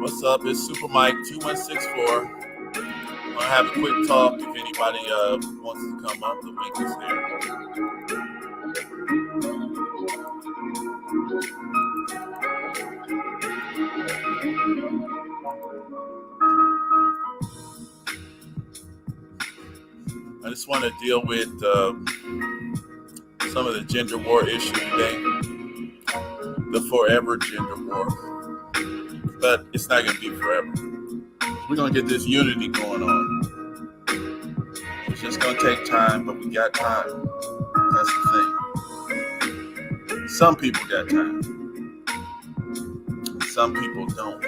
what's up? It's Super Mike 2164. I'm gonna have a quick talk if anybody wants to come up. The link is there. I just want to deal with some of the gender war issue today, the forever gender war. But it's not gonna be forever. We're gonna get this unity going on. It's just gonna take time, but we got time. That's the thing. Some people got time. Some people don't.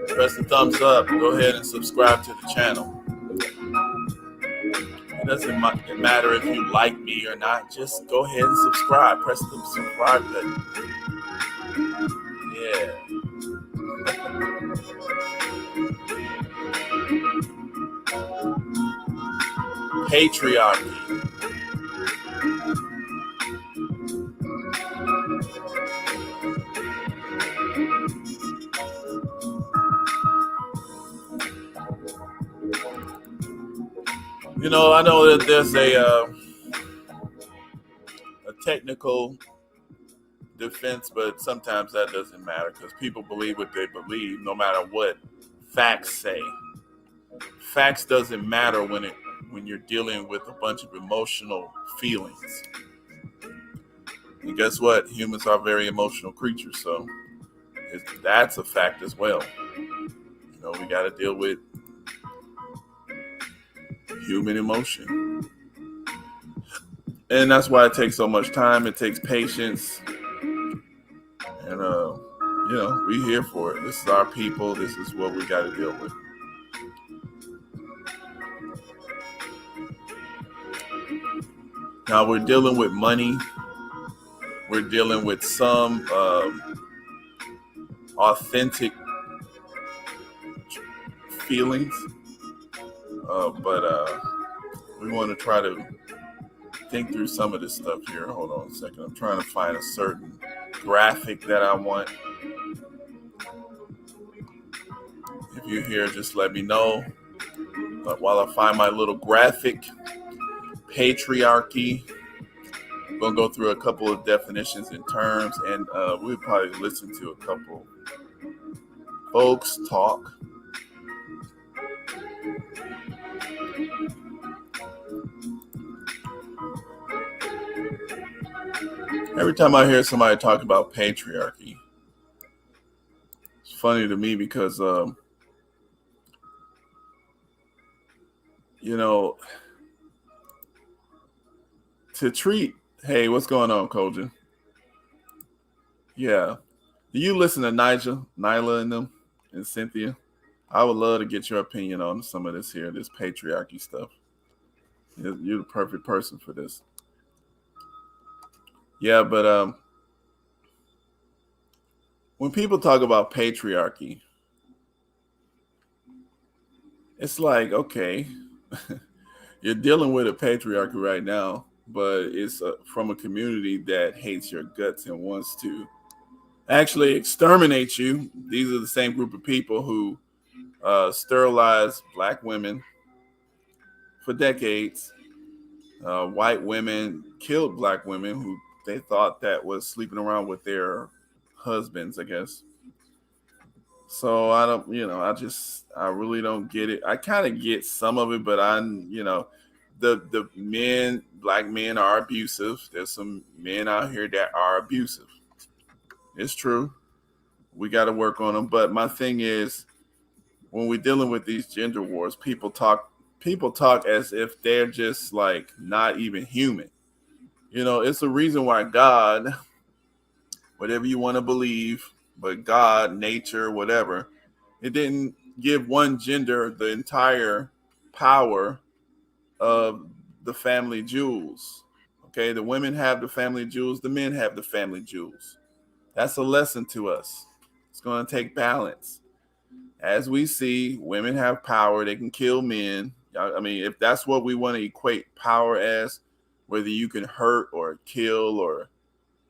Press the thumbs up. Go ahead and subscribe to the channel. It doesn't matter if you like me or not. Just go ahead and subscribe. Press the subscribe button. Yeah. Patriarchy. You know, I know that there's a technical defense, but sometimes that doesn't matter because people believe what they believe, no matter what facts say. Facts doesn't matter when you're dealing with a bunch of emotional feelings. And guess what? Humans are very emotional creatures, so that's a fact as well. You know, we got to deal with human emotion. And that's why it takes so much time. It takes patience. And, you know, we're here for it. This is our people. This is what we got to deal with. Now, we're dealing with money. We're dealing with some authentic feelings. But we want to try to think through some of this stuff here. Hold on a second. I'm trying to find a certain graphic that I want. If you're here, just let me know. But while I find my little graphic, patriarchy, I'm going to go through a couple of definitions and terms, and we'll probably listen to a couple folks talk. Every time I hear somebody talk about patriarchy, it's funny to me because, you know, to treat, hey, what's going on, Kojin? Yeah. Do you listen to Nyla and them, and Cynthia? I would love to get your opinion on some of this here, this patriarchy stuff. You're the perfect person for this. Yeah, but when people talk about patriarchy, it's like, okay, you're dealing with a patriarchy right now, but it's from a community that hates your guts and wants to actually exterminate you. These are the same group of people who sterilized Black women for decades. White women killed Black women who they thought that was sleeping around with their husbands, I guess. So I don't, you know, I really don't get it. I kind of get some of it, but the men, Black men are abusive. There's some men out here that are abusive. It's true. We got to work on them. But my thing is, when we're dealing with these gender wars, people talk as if they're just like not even human. You know, it's the reason why God, whatever you want to believe, but God, nature, whatever, it didn't give one gender the entire power of the family jewels. Okay, the women have the family jewels, the men have the family jewels. That's a lesson to us. It's going to take balance. As we see, women have power. They can kill men. I mean, if that's what we want to equate power as, whether you can hurt or kill or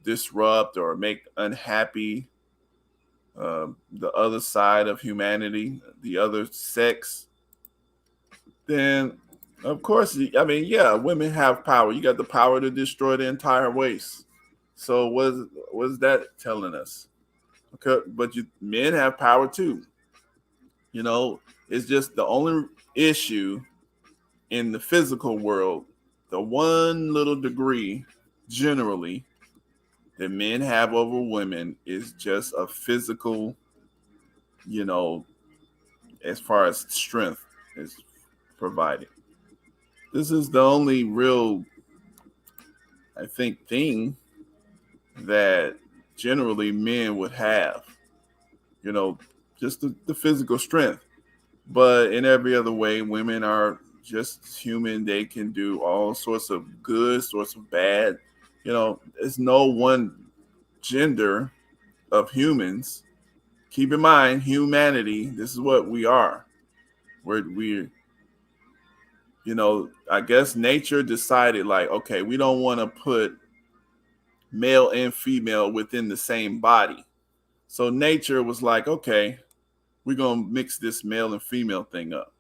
disrupt or make unhappy the other side of humanity, the other sex, then of course, I mean, yeah, women have power. You got the power to destroy the entire race. So what's that telling us? Okay, but men have power too. You know, it's just the only issue in the physical world, the one little degree generally that men have over women is just a physical, you know, as far as strength is provided. This is the only real, I think, thing that generally men would have, you know, just the physical strength. But in every other way, women are just human. They can do all sorts of good, sorts of bad. You know, there's no one gender of humans. Keep in mind, humanity, this is what we are. We're I guess nature decided, like, okay, we don't want to put male and female within the same body. So nature was like, okay, we're going to mix this male and female thing up.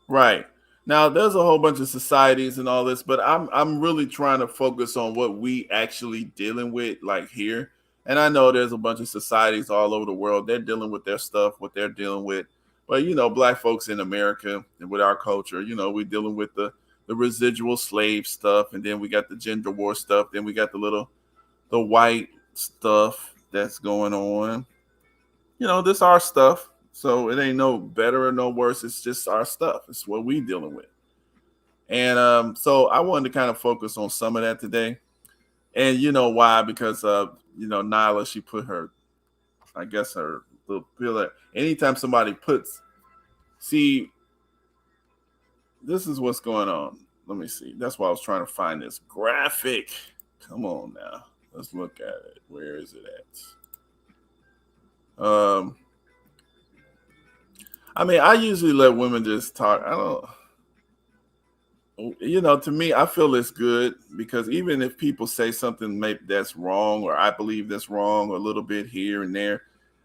Right. Now there's a whole bunch of societies and all this, but I'm really trying to focus on what we actually dealing with like here. And I know there's a bunch of societies all over the world. They're dealing with their stuff, what they're dealing with. But black folks in America and with our culture, we're dealing with the residual slave stuff, and then we got the gender war stuff, then we got the white stuff that's going on. This our stuff. So it ain't no better or no worse. It's just our stuff. It's what we dealing with. And so I wanted to kind of focus on some of that today. And you know why? Because Nyla, she put her, I guess her little pillar. Anytime somebody see, this is what's going on. Let me see. That's why I was trying to find this graphic. Come on now. Let's look at it. Where is it at? I mean, I usually let women just talk. I don't, to me, I feel it's good because even if people say something maybe that's wrong, or I believe that's wrong, or a little bit here and there,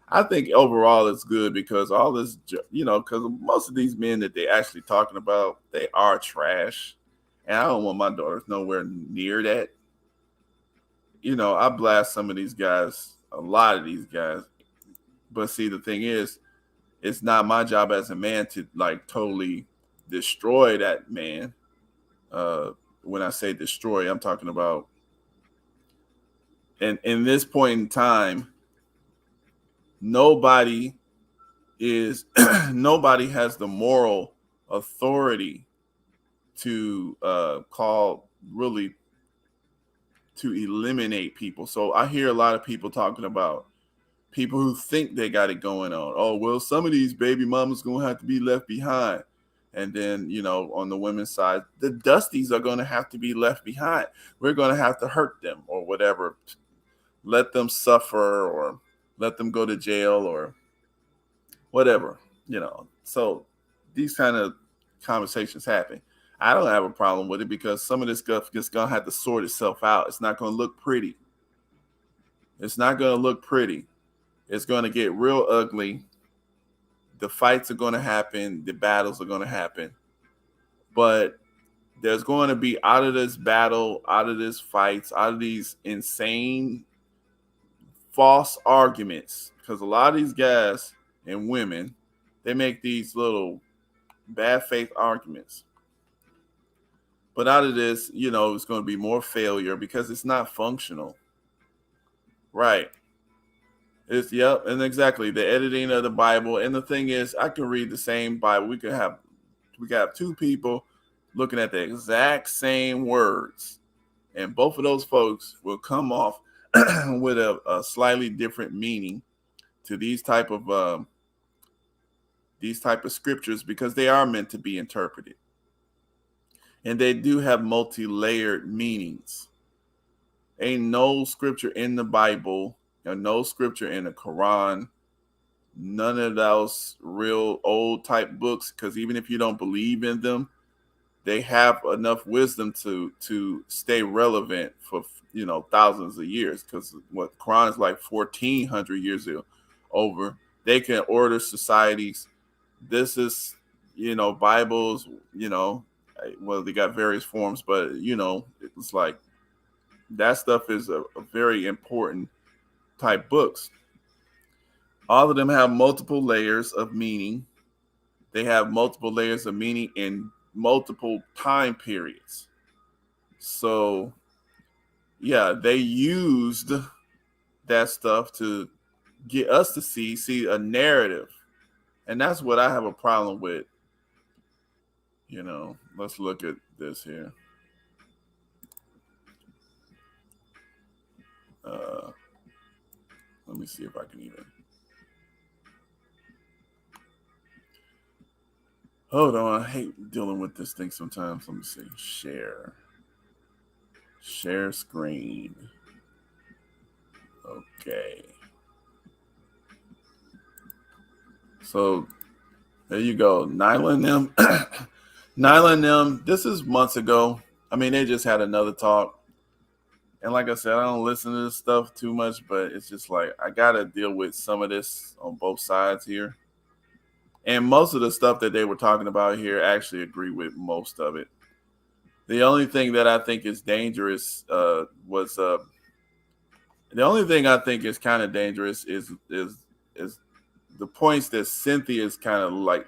I think overall it's good because all this, because most of these men that they're actually talking about, they are trash. And I don't want my daughters nowhere near that. I blast some of these guys, a lot of these guys. But see, the thing is, it's not my job as a man to like totally destroy that man. When I say destroy, I'm talking about, and in this point in time, nobody is nobody has the moral authority to call really to eliminate people. So I hear a lot of people talking about people who think they got it going on. Oh, well, some of these baby mamas gonna have to be left behind. And then, on the women's side, the dusties are going to have to be left behind. We're going to have to hurt them or whatever, let them suffer or let them go to jail or whatever, So these kind of conversations happen. I don't have a problem with it because some of this stuff just going to have to sort itself out. It's not going to look pretty. It's not going to look pretty. It's going to get real ugly. The fights are going to happen. The battles are going to happen. But there's going to be out of this battle, out of this fights, out of these insane false arguments. Because a lot of these guys and women, they make these little bad faith arguments. But out of this, it's going to be more failure because it's not functional. Right. It's and exactly the editing of the Bible. And the thing is, I can read the same Bible. We could have two people looking at the exact same words, and both of those folks will come off with a slightly different meaning to these type of scriptures because they are meant to be interpreted, and they do have multi-layered meanings. Ain't no scripture in the Bible or no scripture in the Quran, none of those real old type books, because even if you don't believe in them, they have enough wisdom to stay relevant for thousands of years, because what Quran is like 1400 years over. They can order societies. This is Bibles, well, they got various forms, but it's like that stuff is a very important type books. All of them have multiple layers of meaning. They have multiple layers of meaning in multiple time periods. So yeah, they used that stuff to get us to see a narrative. And that's what I have a problem with. Let's look at this here. Uh, let me see if I can even. Hold on. I hate dealing with this thing sometimes. Let me see. Share. Share screen. Okay. So there you go. Nyla and them. Nyla and them. This is months ago. I mean, they just had another talk. And like I said, I don't listen to this stuff too much, but it's just like I gotta deal with some of this on both sides here. And most of the stuff that they were talking about here, I actually agree with most of it. The only thing that I think is dangerous was the only thing I think is kind of dangerous is the points that Cynthia is kind of like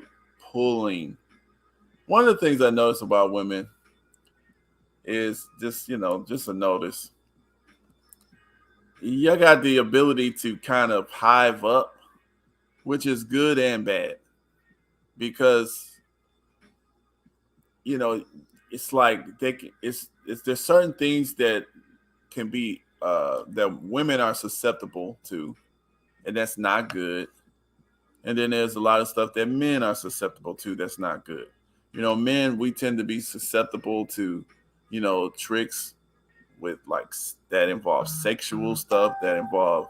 pulling. One of the things I notice about women is just a notice. You got the ability to kind of hive up, which is good and bad, because it's like it's there's certain things that can be that women are susceptible to, and that's not good. And then there's a lot of stuff that men are susceptible to that's not good. Men, we tend to be susceptible to tricks with like that involve sexual stuff, that involve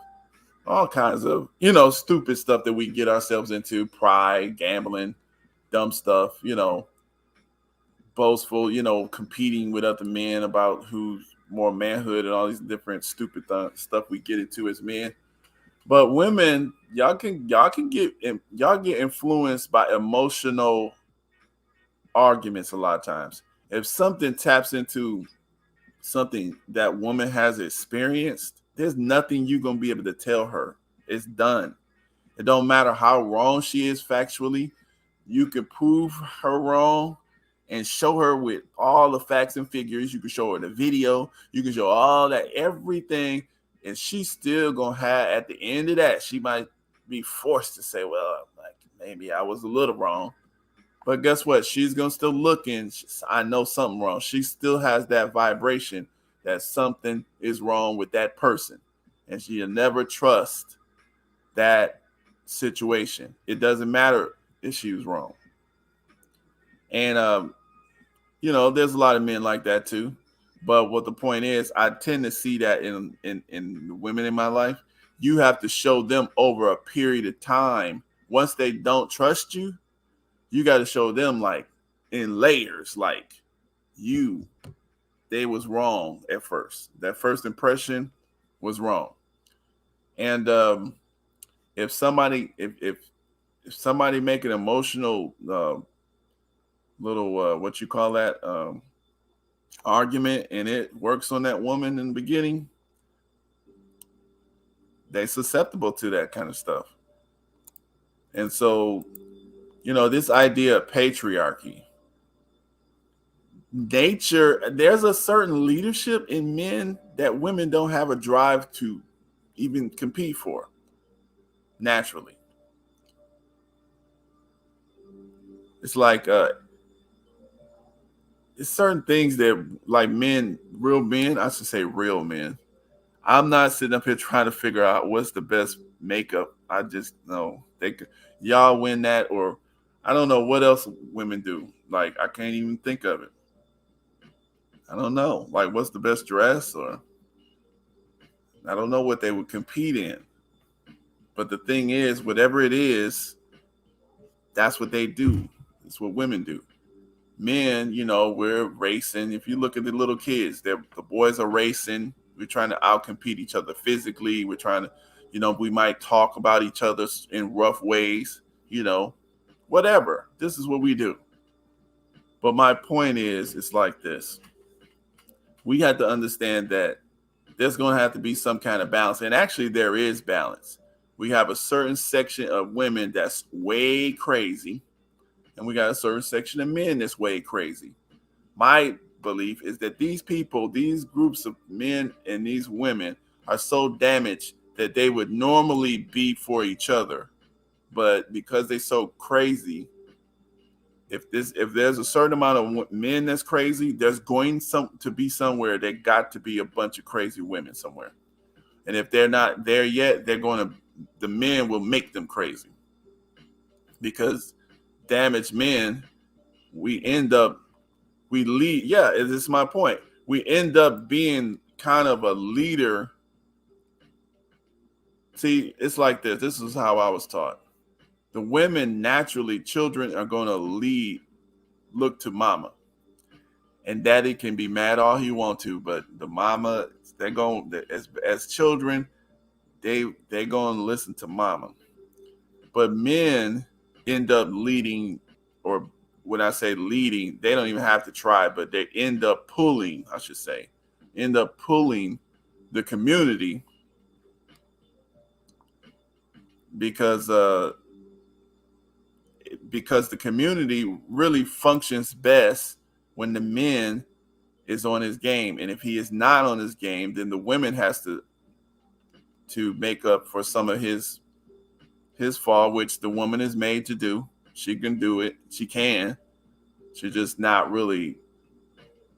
all kinds of stupid stuff that we get ourselves into, pride, gambling, dumb stuff, boastful, competing with other men about who's more manhood, and all these different stupid stuff we get into as men. But women, y'all get influenced by emotional arguments a lot of times. If something taps into something that woman has experienced, there's nothing you're gonna be able to tell her. It's done. It don't matter how wrong she is factually. You can prove her wrong and show her with all the facts and figures. You can show her the video. You can show all that, everything, and she's still gonna have, at the end of that, she might be forced to say, "Well, like maybe I was a little wrong." But guess what? She's gonna still look in. I know something wrong. She still has that vibration that something is wrong with that person, and she'll never trust that situation. It doesn't matter if she was wrong. And there's a lot of men like that too. But what the point is, I tend to see that in the women in my life. You have to show them over a period of time. Once they don't trust you, you got to show them like in layers, like they was wrong at first. That first impression was wrong. And if somebody if somebody make an emotional little what you call that argument, and it works on that woman in the beginning, they susceptible to that kind of stuff. And so this idea of patriarchy, nature, there's a certain leadership in men that women don't have a drive to even compete for naturally. It's like it's certain things that like men, real men, I should say real men. I'm not sitting up here trying to figure out what's the best makeup. I just know they could, y'all win that, or I don't know what else women do. Like I can't even think of it. I don't know. Like what's the best dress, or I don't know what they would compete in. But the thing is, whatever it is, that's what they do. It's what women do. men, we're racing. If you look at the little kids, the boys are racing. We're trying to outcompete each other physically. We're trying to, we might talk about each other in rough ways, whatever. This is what we do. But my point is, it's like this. We have to understand that there's going to have to be some kind of balance. And actually, there is balance. We have a certain section of women that's way crazy, and we got a certain section of men that's way crazy. My belief is that these people, these groups of men and these women are so damaged that they would normally be for each other. But because they're so crazy, if there's a certain amount of men that's crazy, there's going to be somewhere that got to be a bunch of crazy women somewhere. And if they're not there yet, the men will make them crazy. Because damaged men, we lead. Yeah, this is my point. We end up being kind of a leader. See, it's like this. This is how I was taught. The women naturally, children are going to look to mama. And daddy can be mad all he want to, but the mama, they're going, as children, they're going to listen to mama. But men end up leading, or when I say leading, they don't even have to try, but they end up pulling the community because the community really functions best when the man is on his game. And if he is not on his game, then the women has to make up for some of his fault, which the woman is made to do. She can do it. She can. She's just not really.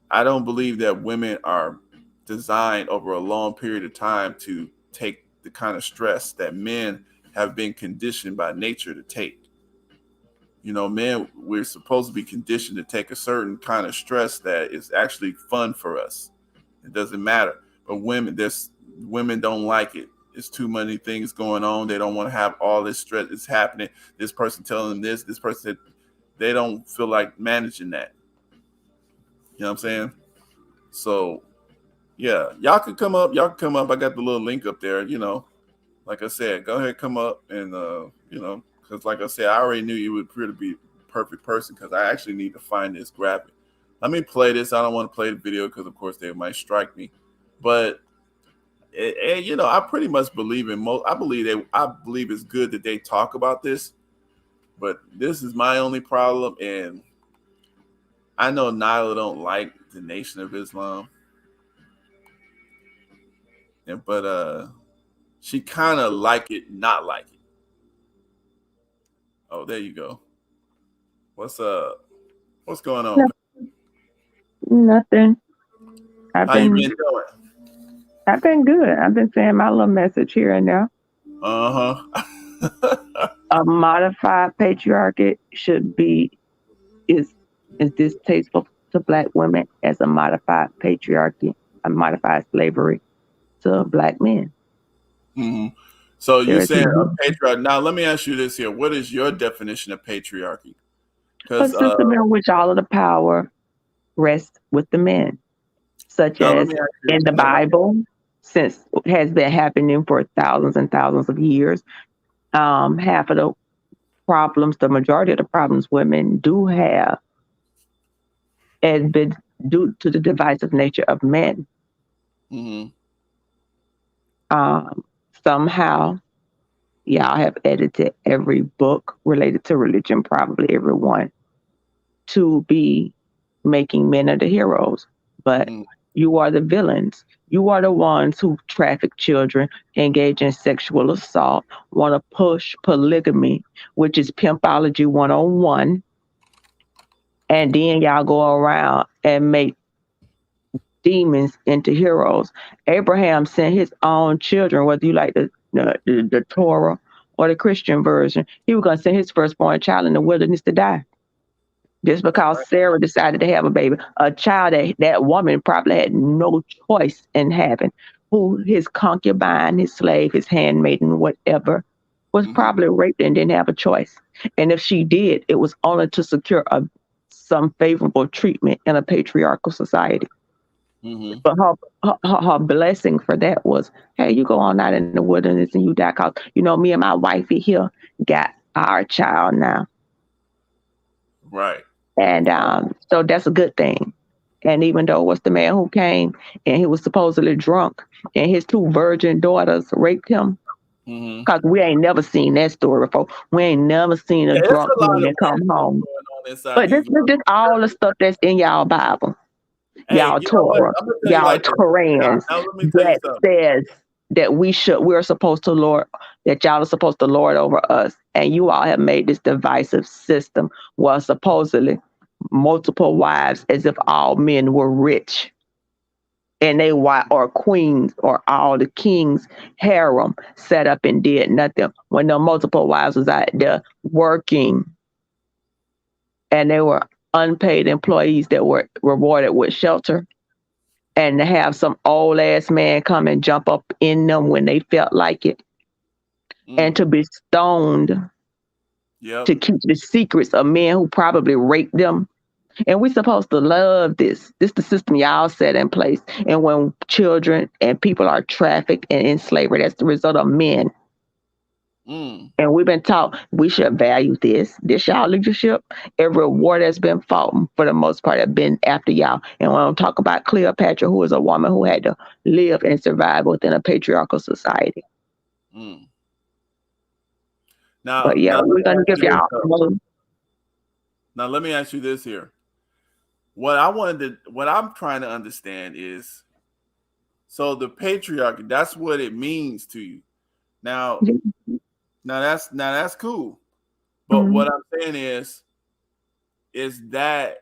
I don't believe that women are designed over a long period of time to take the kind of stress that men have been conditioned by nature to take. Men, we're supposed to be conditioned to take a certain kind of stress that is actually fun for us. It doesn't matter. But women don't like it. There's too many things going on. They don't want to have all this stress. It's happening. This person telling them this person, they don't feel like managing that. You know what I'm saying? So, yeah, y'all can come up. I got the little link up there. Like I said, go ahead, come up and, because like I said, I already knew you would appear to be a perfect person because I actually need to find this graphic. Let me play this. I don't want to play the video because, of course, they might strike me. But I pretty much believe in most. I believe it's good that they talk about this, but this is my only problem. And I know Nyla don't like the Nation of Islam, but she kind of like it, not like it. Oh, there you go. What's going on? Nothing. How you been doing? I've been good. I've been saying my little message here and there. A modified patriarchy is distasteful to Black women as a modified patriarchy, a modified slavery to Black men. Mm-hmm. So you saying a patriarchy? Now let me ask you this here: what is your definition of patriarchy? A system in which all of the power rests with the men, such as in the Bible, since it has been happening for thousands and thousands of years. Half of the problems, the majority of the problems women do have, has been due to the divisive nature of men. Mm-hmm. Somehow, y'all have edited every book related to religion, probably everyone, to be making men of the heroes. But you are the villains. You are the ones who traffic children, engage in sexual assault, want to push polygamy, which is pimpology 101. And then y'all go around and make demons into heroes. Abraham sent his own children, whether you like the Torah or the Christian version, he was going to send his firstborn child in the wilderness to die. Just because Sarah decided to have a baby, a child that woman probably had no choice in having, who his concubine, his slave, his handmaiden, whatever, was probably raped and didn't have a choice. And if she did, it was only to secure some favorable treatment in a patriarchal society. Mm-hmm. But her blessing for that was, hey, you go on out in the wilderness and you die, cause me and my wifey here got our child now, Right. and so that's a good thing. And even though it was the man who came and he was supposedly drunk, and his two virgin daughters raped him, Mm-hmm. cause we ain't never seen that story before. We ain't never seen a Yeah, it's drunk a lot of man come weird stuff home. going on inside But this these this, little this all the churches. stuff that's in y'all Bible, Hey, y'all you know what? Torah, I'm gonna tell you y'all like this. Korans Now let me tell you that something. says that we're supposed to lord, that y'all are supposed to lord over us, and you all have made this divisive system where supposedly multiple wives, as if all men were rich, and they or queens or all the kings harem set up and did nothing when the multiple wives was out there working, and they were unpaid employees that were rewarded with shelter, and to have some old ass man come and jump up in them when they felt like it, and Mm. to be stoned Yep. to keep the secrets of men who probably raped them. And we're supposed to love this. This the system y'all set in place. And when children and people are trafficked and in slavery, that's the result of men. Mm. And we've been taught we should value this. This y'all leadership. Every war that's been fought, for the most part, have been after y'all. And when I talk about Cleopatra, who is a woman who had to live and survive within a patriarchal society. Mm. But yeah, Now let we're me gonna ask give you this y'all. though. Now let me ask you this here. What I'm trying to understand is, so the patriarchy, that's what it means to you. Now, now that's cool. But Mhm. what I'm saying is that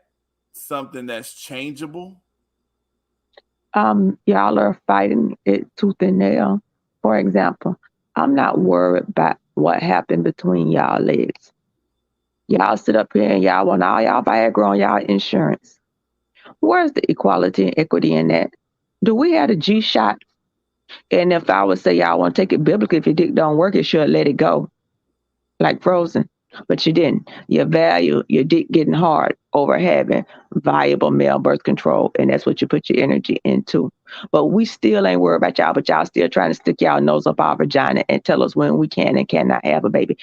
something that's changeable? Y'all are fighting it tooth and nail. For example, I'm not worried about what happened between y'all legs. Y'all sit up here and y'all want all y'all Viagra on y'all insurance. Where's the equality and equity in that? Do we have a G shot? And if I would say y'all want to take it biblically, if your dick don't work, it should let it go, like Frozen. But you didn't. You value your dick getting hard over having viable male birth control, and that's what you put your energy into. But we still ain't worried about y'all, but y'all still trying to stick y'all nose up our vagina and tell us when we can and cannot have a baby.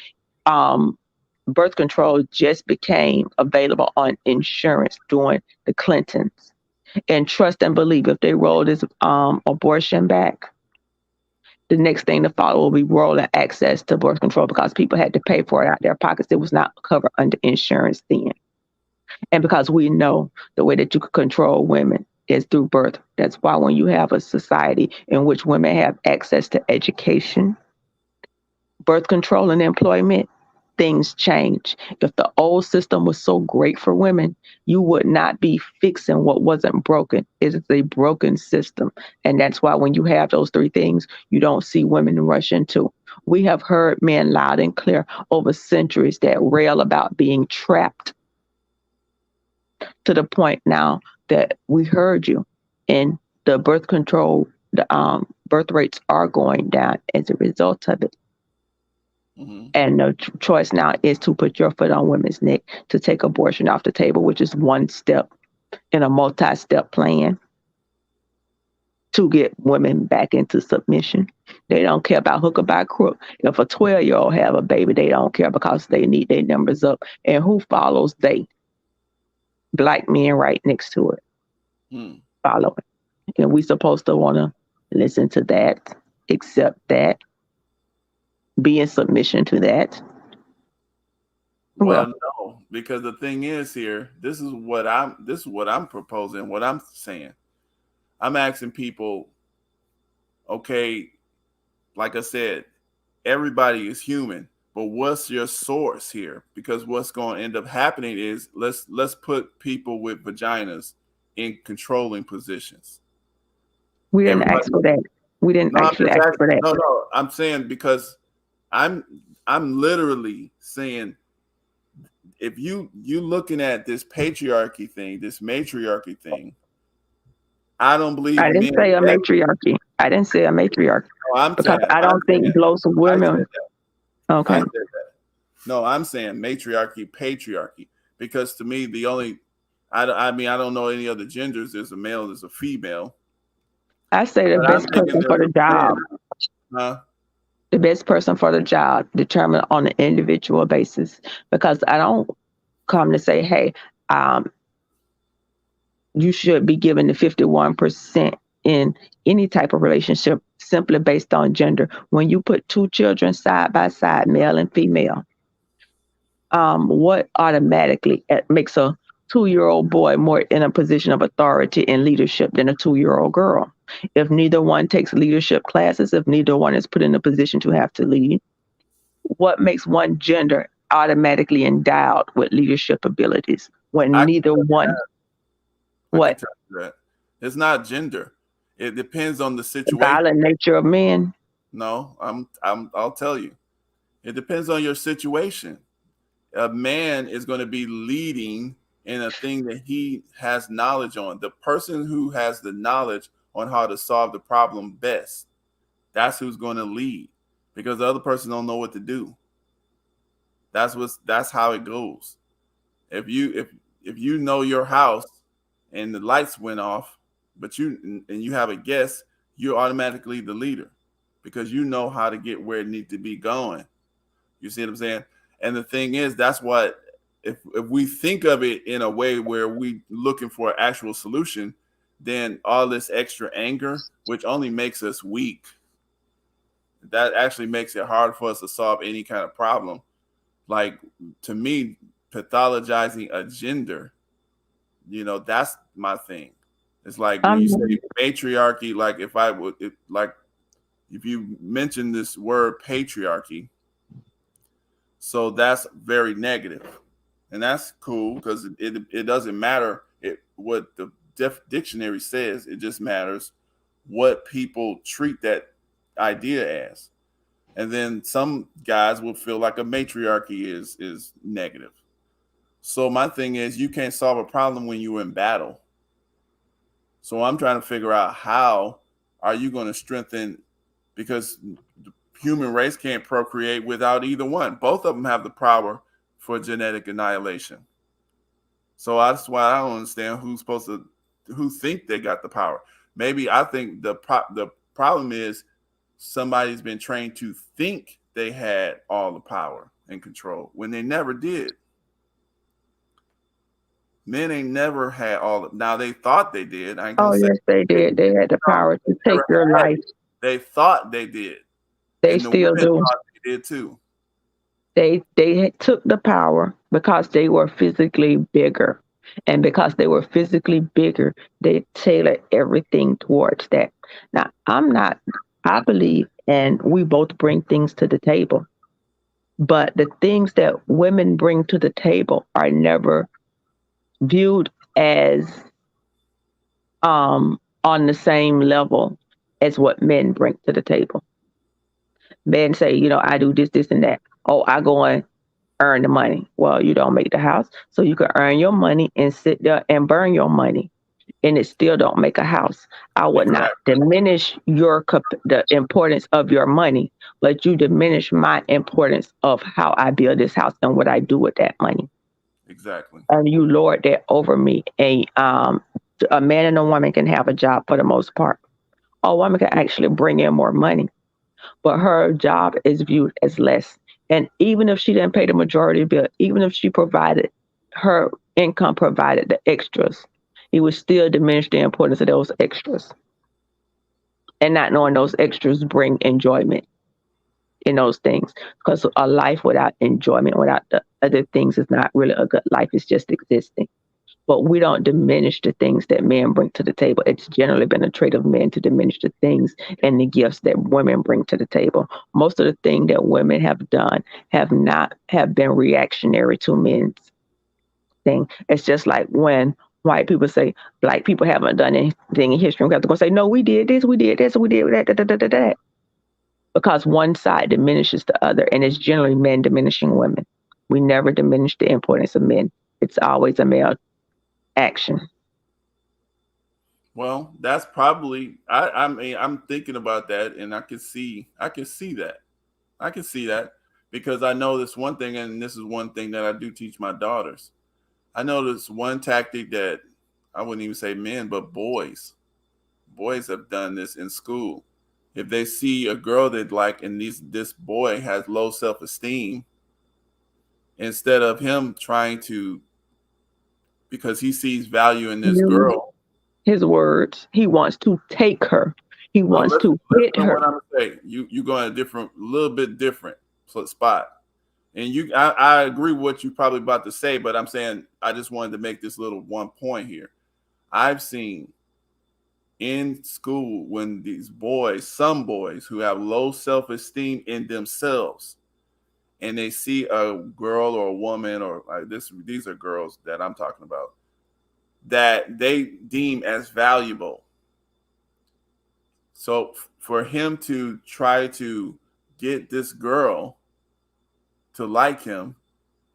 Um, Birth control just became available on insurance during the Clintons. And trust and believe, if they roll this abortion back, the next thing to follow will be rolling access to birth control, because people had to pay for it out of their pockets. It was not covered under insurance then. And because we know the way that you can control women is through birth. That's why when you have a society in which women have access to education, birth control, and employment, things change. If the old system was so great for women, you would not be fixing what wasn't broken. It is a broken system. And that's why when you have those three things, you don't see women rush into. We have heard men loud and clear over centuries that rail about being trapped, to the point now that we heard you. And the birth control, the birth rates are going down as a result of it. Mm-hmm. And the choice now is to put your foot on women's neck to take abortion off the table, which is one step in a multi-step plan to get women back into submission. They don't care about hook or by crook. If a 12-year-old have a baby, they don't care because they need their numbers up. And who follows they? Black men right next to it, Mm. following. And we supposed to want to listen to that, accept that, be in submission to that. Well, Well, no, because the thing is here, this is what I'm proposing, what I'm saying. I'm asking people, okay, like I said, everybody is human, but what's your source here? Because what's going to end up happening is let's put people with vaginas in controlling positions. we didn't Everybody, ask for that. We didn't no, I'm actually just ask asking. for that. No, no, I'm saying because I'm I'm literally saying if you looking at this patriarchy thing, this matriarchy thing, I don't believe I didn't men. say a matriarchy. I didn't say a matriarchy No, I'm because saying I I don't said think that. most I said women. that. I Okay. said that. No, I'm saying matriarchy, patriarchy, because to me the only I mean, I don't know any other genders. There's a male, there's a female, I say the but I'm best thinking person for there's the a blend, job, huh? the best person for the job determined on an individual basis. Because I don't come to say, hey, um, you should be given the 51% in any type of relationship simply based on gender. When you put two children side by side, male and female, what automatically makes a 2 year old boy more in a position of authority and leadership than a 2 year old girl? If neither one takes leadership classes, if neither one is put in a position to have to lead, what makes one gender automatically endowed with leadership abilities when I can neither tell you one, that. I can what, tell you that. It's not gender. It depends on the the situation. violent nature of men? No, I'll tell you. It depends on your situation. A man is going to be leading in a thing that he has knowledge on. The person who has the knowledge on how to solve the problem best, that's who's going to lead, because the other person don't know what to do. That's how it goes. If you know your house and the lights went off, but you have a guest, you're automatically the leader because you know how to get where it needs to be going. You see what I'm saying? And the thing is, that's what, if we think of it in a way where we looking for an actual solution, then all this extra anger, which only makes us weak, that actually makes it hard for us to solve any kind of problem. Like, to me, pathologizing a gender, that's my thing. It's like when you say Um, patriarchy, like if I would, like if you mention this word patriarchy, so that's very negative, and that's cool because it doesn't matter what the dictionary says. It just matters what people treat that idea as. And then some guys will feel like a matriarchy is negative. So my thing is, you can't solve a problem when you're in battle. So I'm trying to figure out, how are you going to strengthen, because the human race can't procreate without either one. Both of them have the power for genetic annihilation. So that's why I don't understand who think they got the power. Maybe I think the problem is somebody's been trained to think they had all the power and control when they never did. Men ain't never had all of, now they thought they did. I ain't gonna oh, say yes, they they, did. They had the power to take never your had life. it. They thought they did. They And the still women do. thought they did too. They took the power because they were physically bigger. And because they were physically bigger, they tailored everything towards that. Now, I believe, and we both bring things to the table, but the things that women bring to the table are never viewed as on the same level as what men bring to the table. Men say, I do this, this, and that. Oh, I go and earn the money. Well, you don't make the house, so you can earn your money and sit there and burn your money, and it still don't make a house. I would not Exactly. diminish the importance of your money, but you diminish my importance of how I build this house and what I do with that money. Exactly. And you lord that over me. A man and a woman can have a job for the most part. A woman can actually bring in more money, but her job is viewed as less. And even if she didn't pay the majority bill, even if she provided her income provided the extras, it would still diminish the importance of those extras. And not knowing those extras bring enjoyment in those things. Because a life without enjoyment, without the other things, is not really a good life. It's just existing. But we don't diminish the things that men bring to the table. It's generally been a trait of men to diminish the things and the gifts that women bring to the table. Most of the things that women have done have not have been reactionary to men's thing. It's just like when white people say black people haven't done anything in history. We have to go say, no, we did this, we did this, we did that, that, that, that, that, that. Because one side diminishes the other, and it's generally men diminishing women. We never diminish the importance of men. It's always a male action. Well, that's probably, I mean, I'm thinking about that, and I can see that. I can see that because I know this one thing, and this is one thing that I do teach my daughters. I know there's one tactic that I wouldn't even say men, but boys have done this in school. If they see a girl they like and this boy has low self esteem, instead of him trying to, because he sees value in this Use girl. his words. He wants to take her. He Oh, wants listen, to listen hit to her. what I'm gonna say. You going a different, little bit different spot. And I agree with what you're probably about to say, but I'm saying I just wanted to make this little one point here. I've seen in school when these boys, some boys who have low self esteem in themselves, and they see a girl or a woman or like this, these are girls that I'm talking about that they deem as valuable. So for him to try to get this girl to like him,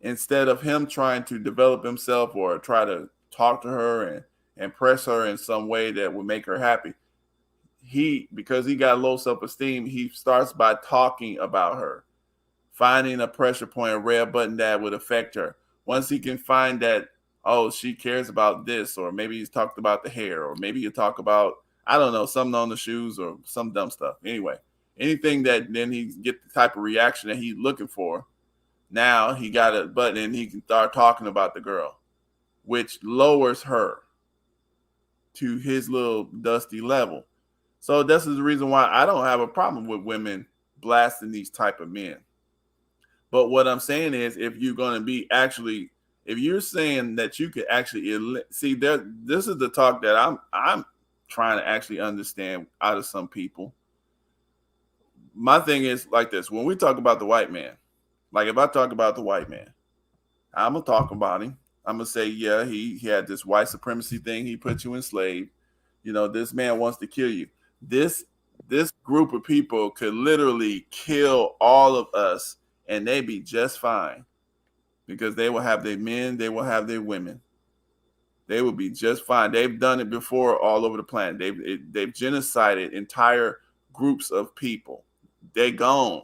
instead of him trying to develop himself or try to talk to her and impress her in some way that would make her happy, he, because he got low self-esteem, he starts by talking about her, finding a pressure point, a red button that would affect her. Once he can find that, oh, she cares about this, or maybe he's talked about the hair, or maybe you talk about, I don't know, something on the shoes or some dumb stuff. Anyway, anything that then he get the type of reaction that he's looking for. Now he got a button and he can start talking about the girl, which lowers her to his little dusty level. So this is the reason why I don't have a problem with women blasting these type of men. But what I'm saying is, if you're going to be actually, if you're saying that you could actually see there, this is the talk that I'm trying to actually understand out of some people. My thing is like this: when we talk about the white man, like if I talk about the white man, I'm gonna talk about him. I'm gonna say, yeah, he had this white supremacy thing. He put you enslaved. You know, this man wants to kill you. This group of people could literally kill all of us, and they be just fine because they will have their men, they will have their women. They will be just fine. They've done it before all over the planet. They've genocided entire groups of people. They gone.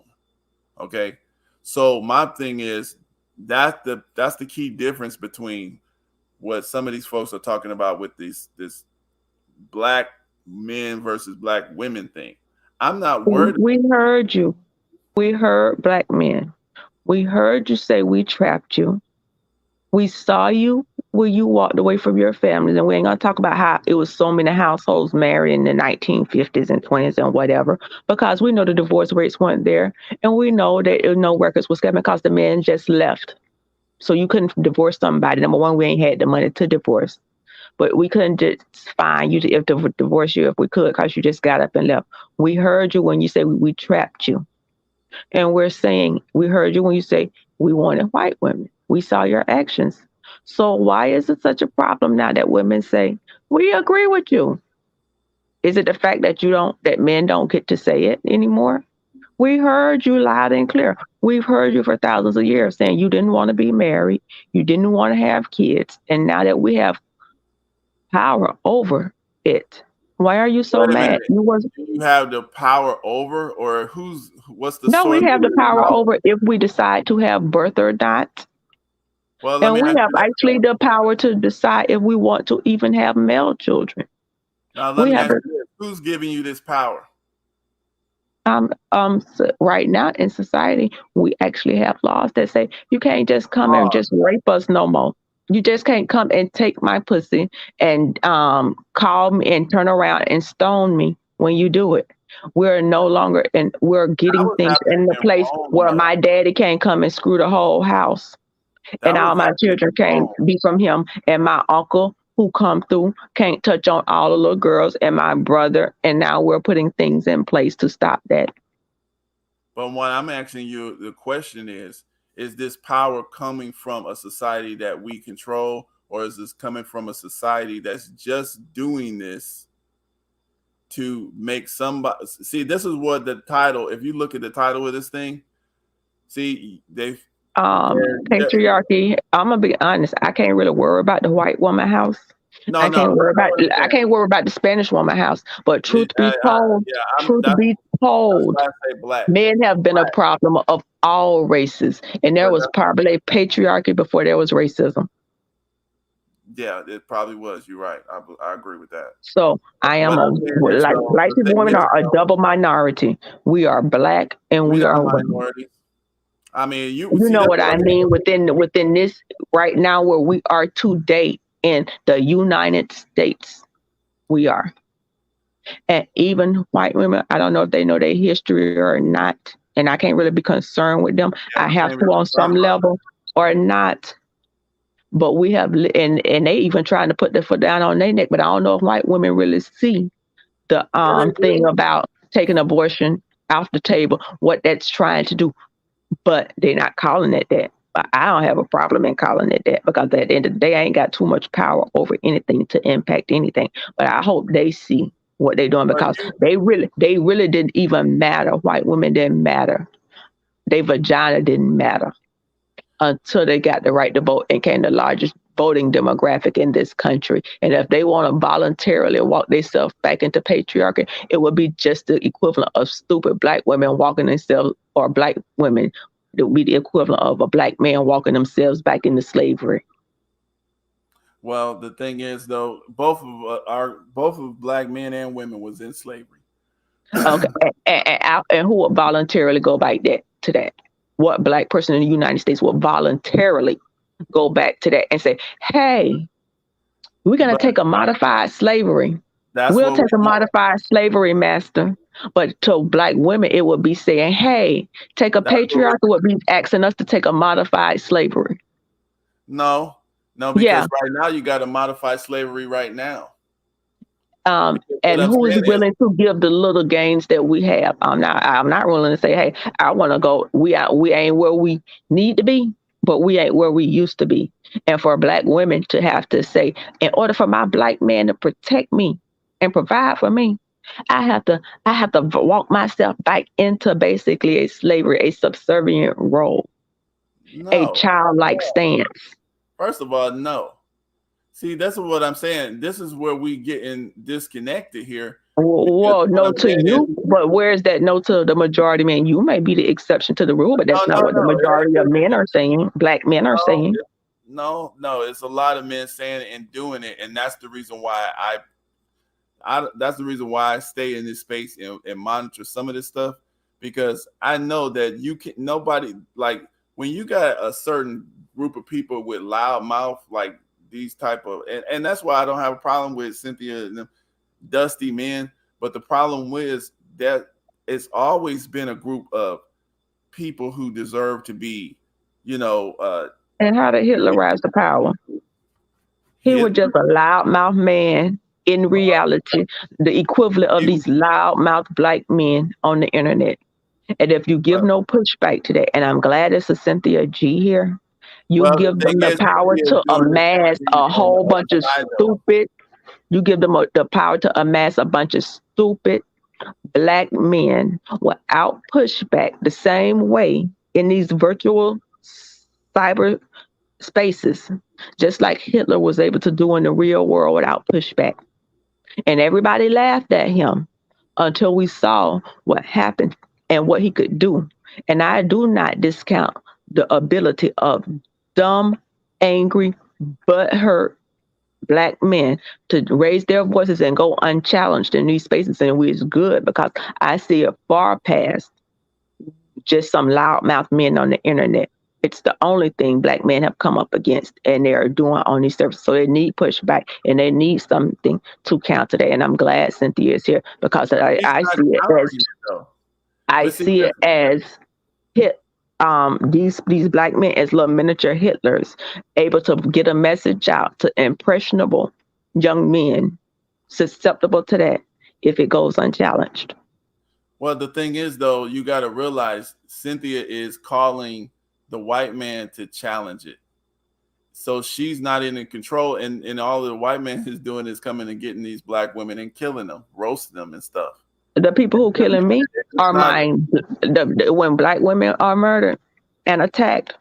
Okay, so my thing is that's the key difference between what some of these folks are talking about with this black men versus black women thing. I'm not worried. We heard you. We heard black men. We heard you say we trapped you. We saw you when you walked away from your families, and we ain't gonna talk about how it was so many households married in the 1950s and 20s and whatever, because we know the divorce rates weren't there, and we know that no records was kept because the men just left. So you couldn't divorce somebody. Number one, we ain't had the money to divorce, but we couldn't just find you if to divorce you if we could, because you just got up and left. We heard you when you said we trapped you. And we're saying, we heard you when you say we wanted white women. We saw your actions. So why is it such a problem now that women say, we agree with you? Is it the fact that that men don't get to say it anymore? We heard you loud and clear. We've heard you for thousands of years saying you didn't want to be married, you didn't want to have kids, and now that we have power over it, why are you so Wait a mad? minute. You was Do you have the power over, or what's the No, we source have of the your power power? over if we decide to have birth or not. Well, let And me we ask have you this actually though. the power to decide if we want to even have male children. Now, let We me have ask a you this: who's giving you this power? right now in society, we actually have laws that say you can't just come and Laws. just rape us no more. You just can't come and take my pussy and call me and turn around and stone me when you do it. We're no longer and we're That getting was things in the happening place in Rome, where though. my daddy can't come and screw the whole house and That was all my happening children in can't Rome. be from him, and my uncle who come through can't touch on all the little girls, and my brother, and now we're putting things in place to stop that. But what I'm asking you, the question is this power coming from a society that we control, or is this coming from a society that's just doing this to make somebody see? This is what the title, if you look at the title of this thing, see, they're Patriarchy. I'm gonna be honest. I can't really worry about the white woman house. no, no, listen to what I'm I saying. can't worry about the Spanish woman house. But Yeah, truth be that's told, why I say black. men have been a problem of all races, and there But was probably patriarchy before there was racism. Yeah, it probably was. You're right. I agree with that. So I am But a, I'm saying is like though, black the people, thing women is are a though, double minority. We are black and we we are are women. minorities. I mean, you You see know that's what what I I mean. mean within this right now where we are today in the United States. We are. And even white women, I don't know if they know their history or not. And I can't really be concerned with them. Yeah, I we have can't to really on confirm some about level or not. But we have, and they even trying to put their foot down on their neck. But I don't know if white women really see the that. Yeah, they thing do. about taking abortion off the table, what that's trying to do. But they're not calling it that. But I don't have a problem in calling it that because at the end of the day, I ain't got too much power over anything to impact anything. But I hope they see what they're doing But because you, they really didn't even matter. White women didn't matter. Their vagina didn't matter until they got the right to vote and became the largest voting demographic in this country. And if they want to voluntarily walk themselves back into patriarchy, it would be just the equivalent of stupid black women walking themselves, or black women. It would be the equivalent of a black man walking themselves back into slavery. well, the thing is though, both of black men and women was in slavery. Okay, and who would voluntarily go back to that? What black person in the United States would voluntarily go back to that and say, "Hey, we're going to But take a modified slavery. that's We'll what we take a want. modified slavery, master." But to black women, it would be saying, hey, take a That's what we. patriarch, would be asking us to take a modified slavery. No, no, Yeah. because right now you got to modify slavery right now. Because what And I'm who's saying is, willing to give the little gains that we have? I'm not willing to say, hey, I want to go. We ain't where we need to be, but we ain't where we used to be. And for black women to have to say, in order for my black man to protect me and provide for me, I have to walk myself back into basically a slavery, a subservient role, a no. childlike stance. First of all, no. See, that's what I'm saying. This is where we getting disconnected here. Because Well, what no I'm to saying is, you, but where's that no to the majority man? You may be the exception to the rule, but no, that's not no, what the no. majority of men are saying. Black men are No, saying. no, no. It's a lot of men saying it and doing it, and that's the reason why that's the reason why I stay in this space and monitor some of this stuff, because I know that you can nobody, like, when you got a certain group of people with loud mouth, like these type of, and that's why I don't have a problem with Cynthia and them dusty men. But the problem is that it's always been a group of people who deserve to be, you know, And how did Hitler rise to power? He was hit. just a loudmouth man in reality, the equivalent of He, these loudmouth black men on the internet. And if you give no pushback to that, and I'm glad it's a Cynthia G here, you well, the give thing them the is, power Cynthia is to doing the same amass thing a on the whole bunch of other side, though. stupid, you give them the power to amass a bunch of stupid black men without pushback the same way in these virtual cyber spaces, just like Hitler was able to do in the real world without pushback. And everybody laughed at him until we saw what happened and what he could do. And I do not discount the ability of dumb, angry, butthurt black men to raise their voices and go unchallenged in these spaces, and it's good because I see it far past just some loudmouth men on the internet. It's the only thing black men have come up against and they're doing on these services. So they need pushback and they need something to counter that. And I'm glad Cynthia is here because I, He's I not see it as countering it though. I But see, see it as hit these black men as little miniature Hitlers, able to get a message out to impressionable young men susceptible to that if it goes unchallenged. well, the thing is though, you got to realize Cynthia is calling the white man to challenge it. So she's not in control, and all the white man is doing is coming and getting these black women and killing them, roasting them and stuff. The people who killing me It's are not. mine. When black women are murdered and attacked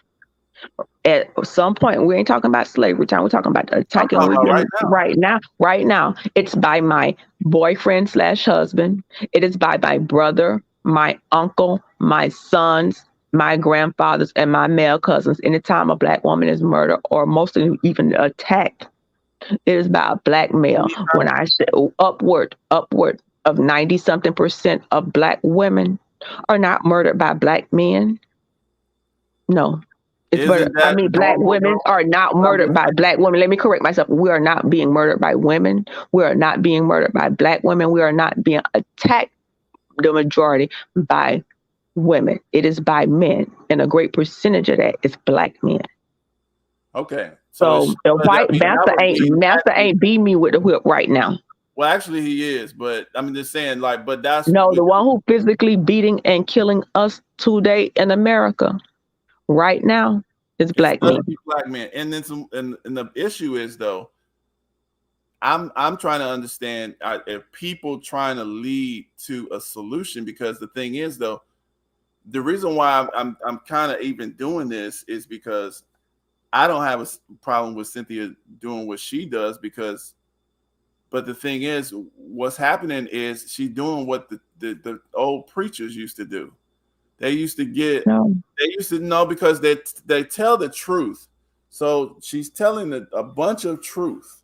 at some point, we ain't talking about slavery time. We're talking about the I'm attacking talking we're about right getting now. right now. Right now, it's by my boyfriend slash husband. It is by my brother, my uncle, my sons, my grandfathers, and my male cousins. Anytime a black woman is murdered or most of them even attacked, It is by a black male. When I say upward of 90-something% of black women are not murdered by black men. No. It's murder. Isn't I that mean, black normal women though? are not I'm murdered just by black women. Let me correct myself. We are not being murdered by women. We are not being murdered by black women. We are not being attacked, the majority, by women. It is by men. And a great percentage of that is black men. okay. So the But I white mean, that would be master actually, ain't beating me with the whip right now. well, actually, he is. But I'm just saying, like, but that's No, with the one who physically beating and killing us today in America right now is it's black gonna men. be black men. And then some. And the issue is though, I'm trying to understand if people trying to lead to a solution, because the thing is though, the reason why I'm kind of even doing this is because I don't have a problem with Cynthia doing what she does, because but the thing is, what's happening is she's doing what the old preachers used to do. They used to get, No. they used to know, because they tell the truth. So she's telling a bunch of truth.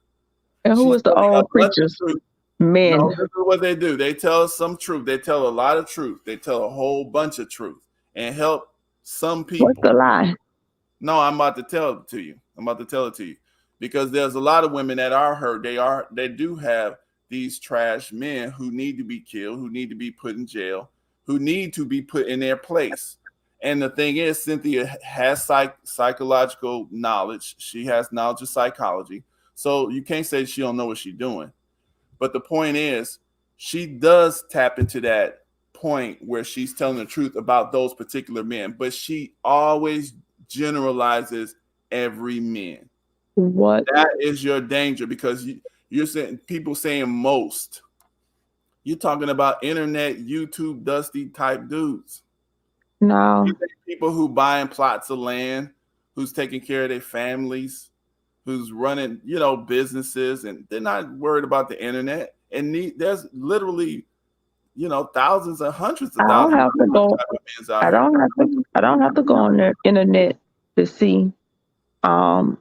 And who She's is the telling a old bunch of preachers? truth. No, Men. this is what they do. They tell some truth. They tell a lot of truth. They tell a whole bunch of truth and help some What's people. the lie? No, I'm about to tell it to you. I'm about to tell it to you, because there's a lot of women that are hurt. They do have these trash men who need to be killed, who need to be put in jail, who need to be put in their place. And the thing is, Cynthia has psychological knowledge. She has knowledge of psychology. So you can't say she don't know what she's doing. But the point is, she does tap into that point where she's telling the truth about those particular men, but she always generalizes every man. What? That is your danger, because you're saying people saying most. You're talking about internet, YouTube, dusty type dudes. No. People who buying plots of land, who's taking care of their families, who's running, businesses, and they're not worried about the internet. And there's literally, thousands and hundreds of I don't thousands have to of go. type of men out here. I don't have to go on the internet to see um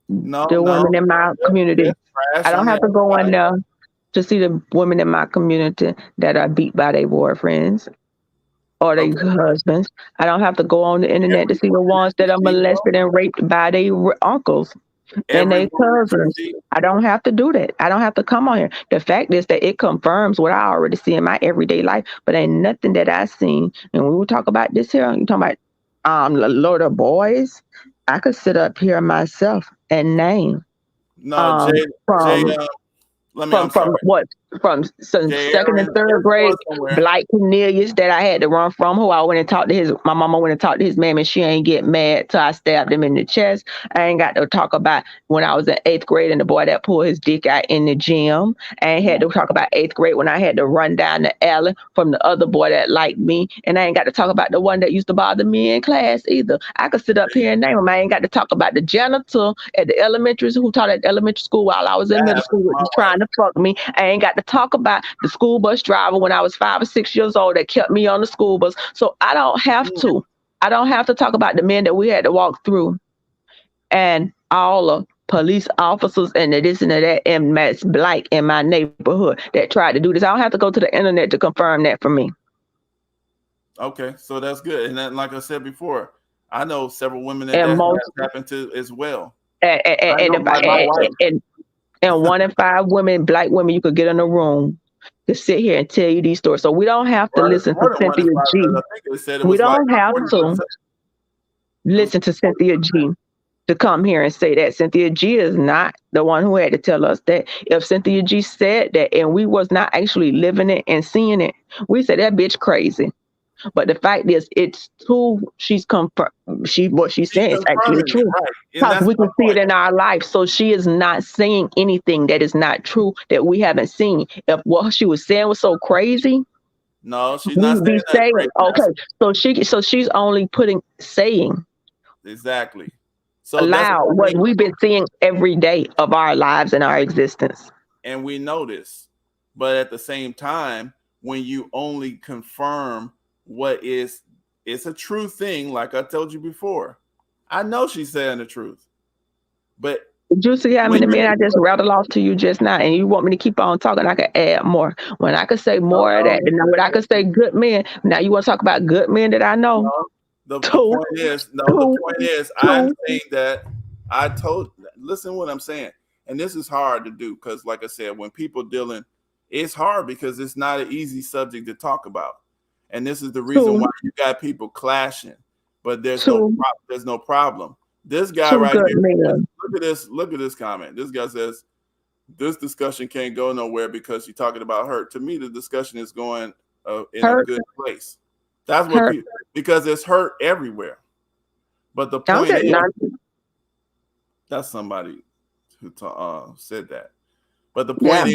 No, the no, women in my they're community. I trash don't on the have to go in outside. there to see the women in my community that are beat by their boyfriends or their Okay, husbands. I don't have to go on the internet to see the everyone ones that that you are see, though, molested and raped by their uncles and every their woman that you cousins. see, I don't have to do that. I don't have to come on here. The fact is that it confirms what I already see in my everyday life, but ain't nothing that I seen. And when we talk about this here, you talking about Lord of boys. I could sit up here myself and name no, Jay, from I'm from sorry, what from some Jay second and Aaron, third it's grade going somewhere. Blight Cornelius that I had to run from, who I went and talked to his my mama went and talked to his man and she ain't get mad till I stabbed him in the chest. I ain't got to talk about when I was in eighth grade and the boy that pulled his dick out in the gym. I ain't had to talk about eighth grade when I had to run down the alley from the other boy that liked me. And I ain't got to talk about the one that used to bother me in class either. I could sit up here and name him. I ain't got to talk about the janitor at the elementary who taught at the elementary school while I was in That middle happened school, to was my trying to fuck me. I ain't got to talk about the school bus driver when I was 5 or 6 years old that kept me on the school bus. So I don't have wife. to. I don't have to talk about the men that we had to walk through and all the police officers and the this and the that and Matt's Blake in my neighborhood that tried to do this. I don't have to go to the internet to confirm that for me. Okay, so that's good. And then, like I said before, I know several women that And that most has happened to as well. and, I and know, if like my I wife. and 1 in 5 women, black women, you could get in a room to sit here and tell you these stories. So we don't have to listen to More than one in Cynthia five, G. because I think they said it We was like don't have 40%. to It was listen to 40%. Cynthia G to come here and say that. Cynthia G is not the one who had to tell us that. If Cynthia G said that and we was not actually living it and seeing it, we said that bitch crazy. But the fact is, it's true. She's confirmed. What she's She's saying is actually confirming it, true right? And because that's we my can see it point. in our life. So she is not saying anything that is not true that we haven't seen. If what she was saying was so crazy, No, she's not we'd saying be that saying, crazy. okay. So she's only putting saying Exactly. So that's aloud what I what mean. we've been seeing every day of our lives and our existence. And we know this. But at the same time, when you only confirm what is, it's a true thing, like I told you before. I know she's saying the truth. But Did you see how when many you men I just rattled off to you just now? And you want me to keep on talking? I could add more. When I could say no, more of no, that, then when I could say good men. Now you want to talk about good men that I know? no. The Two, point is, no, the two, point is, I'm two, saying that I told. Listen, what I'm saying, and this is hard to do because, like I said, when people dealing, it's hard because it's not an easy subject to talk about, and this is the reason why two, you got people clashing. But two, there's no problem. This guy two right good here, men. look at this, look at this comment. This guy says this discussion can't go nowhere because you're talking about hurt. To me, the discussion is going in a Hurt, good place. That's what hurt. people, because it's hurt everywhere. But the I'm point just is, not. that's somebody who said that. But Yeah.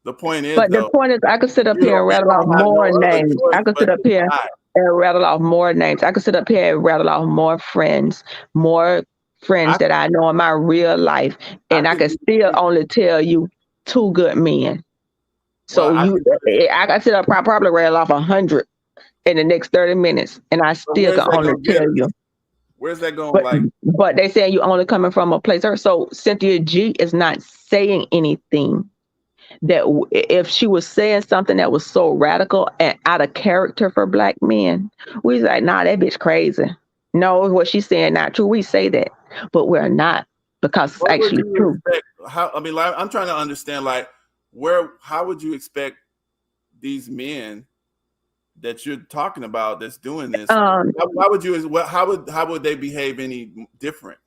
the point is But the though, point is, I could sit up here and you rattle off don't have no more other names. choice I could but sit up to here die. and rattle off more names. I could sit up here and rattle off more friends I that I know in my real life, I and I can could do still the, only tell you two good men. well, So I can do this. I got to sit up, probably rattle off 100 in the next 30 minutes, and I But still where's can that only gonna get tell us? you. Where's that going? But Like, but they saying you only coming from a place. So Cynthia G is not saying anything that if she was saying something that was so radical and out of character for black men, we was like, nah, that bitch crazy. No, what she's saying not true. We say that, but we're not because it's what would actually you true. expect? How? I mean, like, I'm trying to understand. Like, how would you expect these men that you're talking about that's doing this? Um, Why would you? How would they behave any different?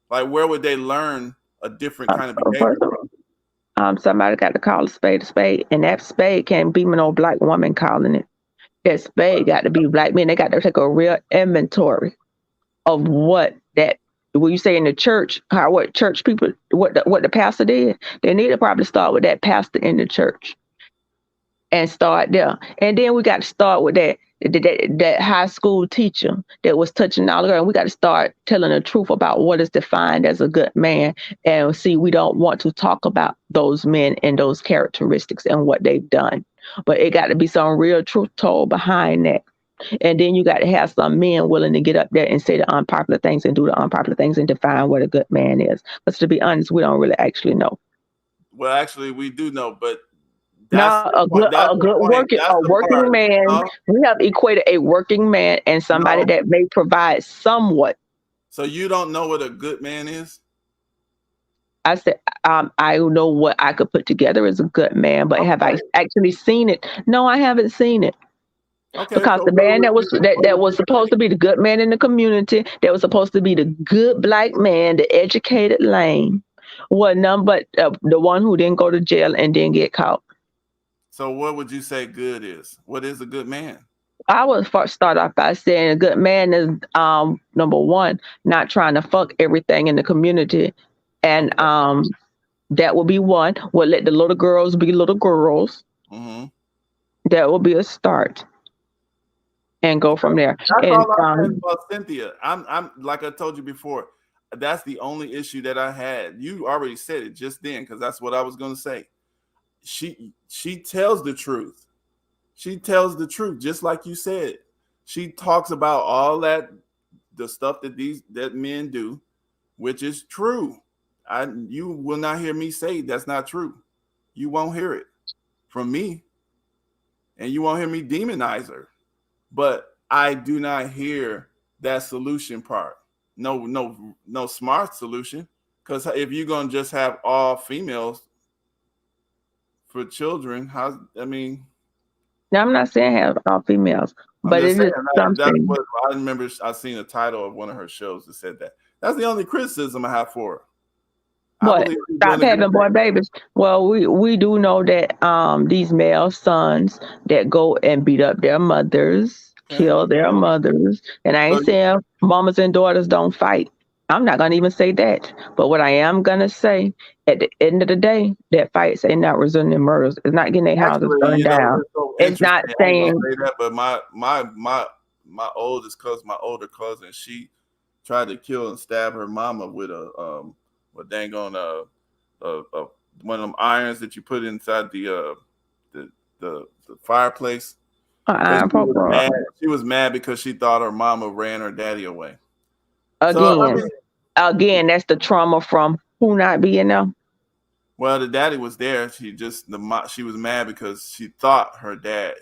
Like, where would they learn a different kind of behavior First of from? somebody got to call a spade, and that spade can't be no black woman calling it. That spade got to be black men. They got to take a real inventory of what that. When you say in the church, what church people, what the pastor did, they need to probably start with that pastor in the church and start there. And then we got to start with that high school teacher that was touching all the girls. And we got to start telling the truth about what is defined as a good man. And see, we don't want to talk about those men and those characteristics and what they've done. But it got to be some real truth told behind that. And then you got to have some men willing to get up there and say the unpopular things and do the unpopular things and define what a good man is. But to be honest, we don't really actually know. Well, actually, we do know, but that's Now, the point. That's a the good point. That's the working part. man. No, We have equated a working man and somebody no. that may provide somewhat. So you don't know what a good man is? I said, I know what I could put together as a good man, but have I Okay. actually seen it? No, I haven't seen it. Okay. Because So the man what that would was you supposed say? to be the good man in the community, that was supposed to be the good black man, the educated lane, was none but the one who didn't go to jail and didn't get caught. So what would you say good is? What is a good man? I would first start off by saying a good man is number one, not trying to fuck everything in the community. And Okay. that will be one. Would let the little girls be little girls. Mm-hmm. That will be a start. And go from there. That's And all I'm saying about Cynthia. I'm like I told you before. That's the only issue that I had. You already said it just then, because that's what I was going to say. She tells the truth. She tells the truth, just like you said. She talks about all that the stuff that men do, which is true. You will not hear me say that's not true. You won't hear it from me, and you won't hear me demonize her. But I do not hear that solution part. No smart solution. Because if you're gonna just have all females for children, how? I mean, now I'm not saying have all females, I'm but just it saying is that's something. what I remember. I seen a title of one of her shows that said that. That's the only criticism I have for her. I What? believe she's Stop doing a good having boy thing. babies. Well, we do know that these male sons that go and beat up their mothers, Okay, kill their mothers, and I so ain't saying mamas and daughters don't fight. I'm not gonna even say that. But what I am gonna say, at the end of the day, that fights ain't not resulting in murders. It's not getting their houses actually, burned down. it's so It's not interesting. I ain't gonna saying say that, but my oldest cousin, my older cousin, she tried to kill and stab her mama with a dang on one of them irons that you put inside the the fireplace because iron poker. She was mad because she thought her mama ran her daddy away. So I Again, mean, that's the trauma from Who not being there? Well, the daddy was there. She was mad because she thought her dad.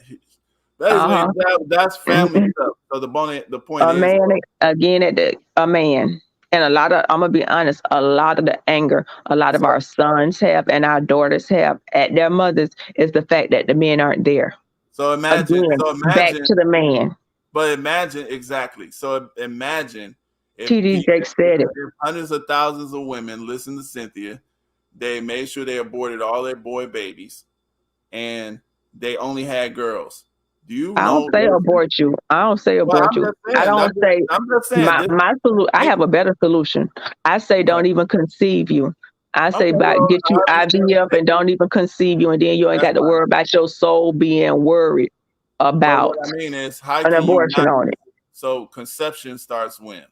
Basically, Uh-huh. that's family stuff. So the point A is, man again at a man. And a lot of, I'm gonna be honest, a lot of the anger a lot of so our sons have and our daughters have at their mothers is the fact that the men aren't there. so imagine Again, so back imagine to the man. but imagine exactly. So imagine if TD Jake said it. if hundreds of thousands of women listen to Cynthia, they made sure they aborted all their boy babies, and they only had girls. Do you I don't know? say abort you. I don't say Well, abort you. I don't say I'm just saying this. my solution. I have a better solution. I say Okay, don't even conceive you. I say okay, about well, get you however you want to IVF say and it, don't even conceive you, and then you ain't that's got to fine. worry about your soul being worried But what about I mean is, how an can you abortion not? on it. So conception starts when?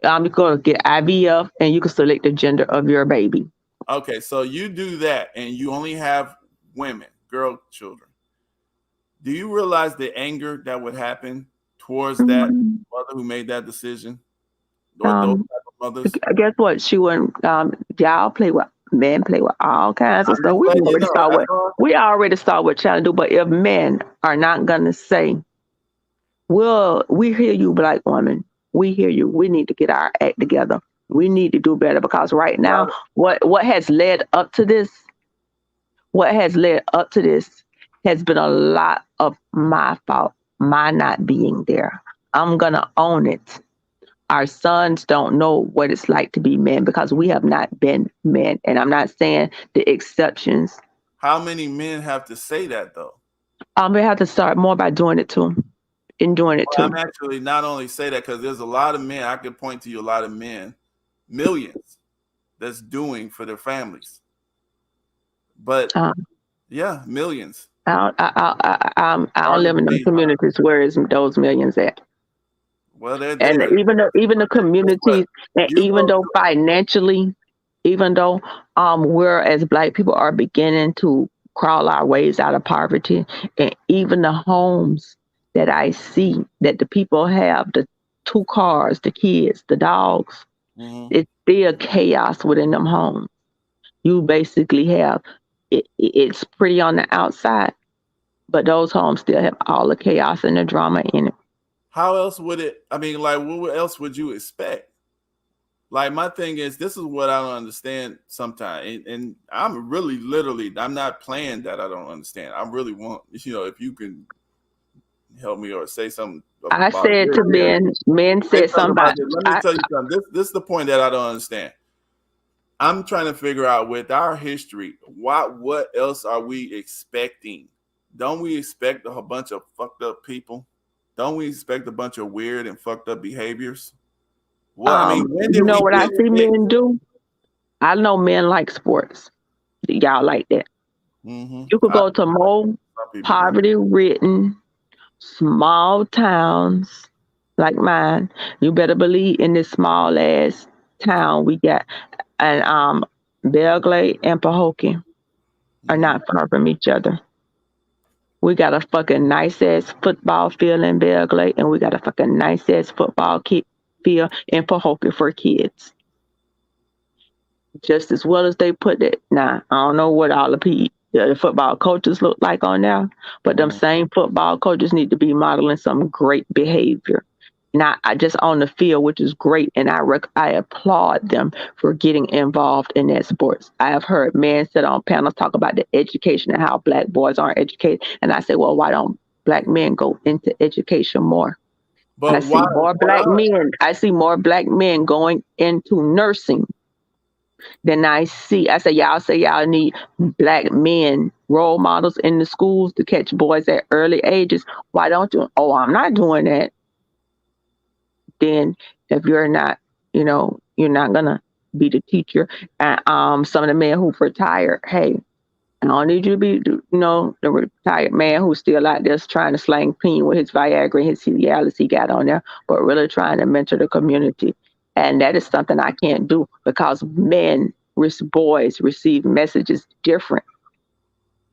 You going to get IVF and you can select the gender of your baby. Okay, so you do that, and you only have women, girl children. Do you realize the anger that would happen towards that Mhm. mother who made that decision, or those Um, type of mothers? guess what? She wouldn't. Y'all play with men, play with all kinds of I'm stuff. just letting you know. That's all. We already saw what trying to do. But if men are not gonna say, "Well, we hear you, black woman. We hear you. We need to get our act together. We need to do better," because right now, Well, what has led up to this, what has led up to this, has been a lot of my fault, my not being there. I'm gonna own it. Our sons don't know what it's like to be men because we have not been men. And I'm not saying the exceptions. how many men have to say that though? I'm gonna have to start more by doing it too, and doing it Well, I'm too. actually not only say that because there's a lot of men. I could point to you a lot of men, millions, that's doing for their families. But Um, yeah, millions. I don't Hard to live in those believe, huh? communities where is those millions at. Well, they're And there. even the But guess what? communities, and You even go though to financially, even though we're as black people are beginning to crawl our ways out of poverty, and even the homes that I see that the people have, the two cars, the kids, the dogs, mhm. it's still chaos within them homes. You basically have it's pretty on the outside, but those homes still have all the chaos and the drama in it. How else would it? I mean, like, what else would you expect? Like, my thing is, this is what I don't understand sometimes, and I'm really, literally, I'm not playing that I don't understand. I really want, if you can help me or say something I about said this to here. men Say said something something about about this. Let me tell you something. This is the point that I don't understand. I'm trying to figure out with our history, what else are we expecting? Don't we expect a bunch of fucked up people? Don't we expect a bunch of weird and fucked up behaviors? What I mean, when you did know we what I get see fixed? men do? I know men like sports. Y'all like that. Mm-hmm. You could go to more Some people do. poverty ridden small towns like mine. You better believe in this small ass town we got. And Belgrade and Pahokee are Mm-hmm. not far from each other. We got a fucking nice ass football field in Belgrade, and we got a fucking nice ass field in Pahokee for kids. Just as well as they put it. Now, I don't know what all the football coaches look like on there, but them Mm-hmm. same football coaches need to be modeling some great behavior. Not just on the field, which is great, and I applaud them for getting involved in that sports. I have heard men sit on panels talk about the education and how black boys aren't educated, and I say, well, why don't black men go into education more? I But see why? more What black I men. I see more black men going into nursing then I see, I say, y'all need black men role models in the schools to catch boys at early ages. Why don't you? Oh, I'm not doing that. Then if you're not, you're not gonna be the teacher. And some of the men who've retired, hey, I don't need you to be, the retired man who's still out there trying to slang peen with his Viagra and his Cialis he got on there, but really trying to mentor the community. And that is something I can't do because boys receive messages different.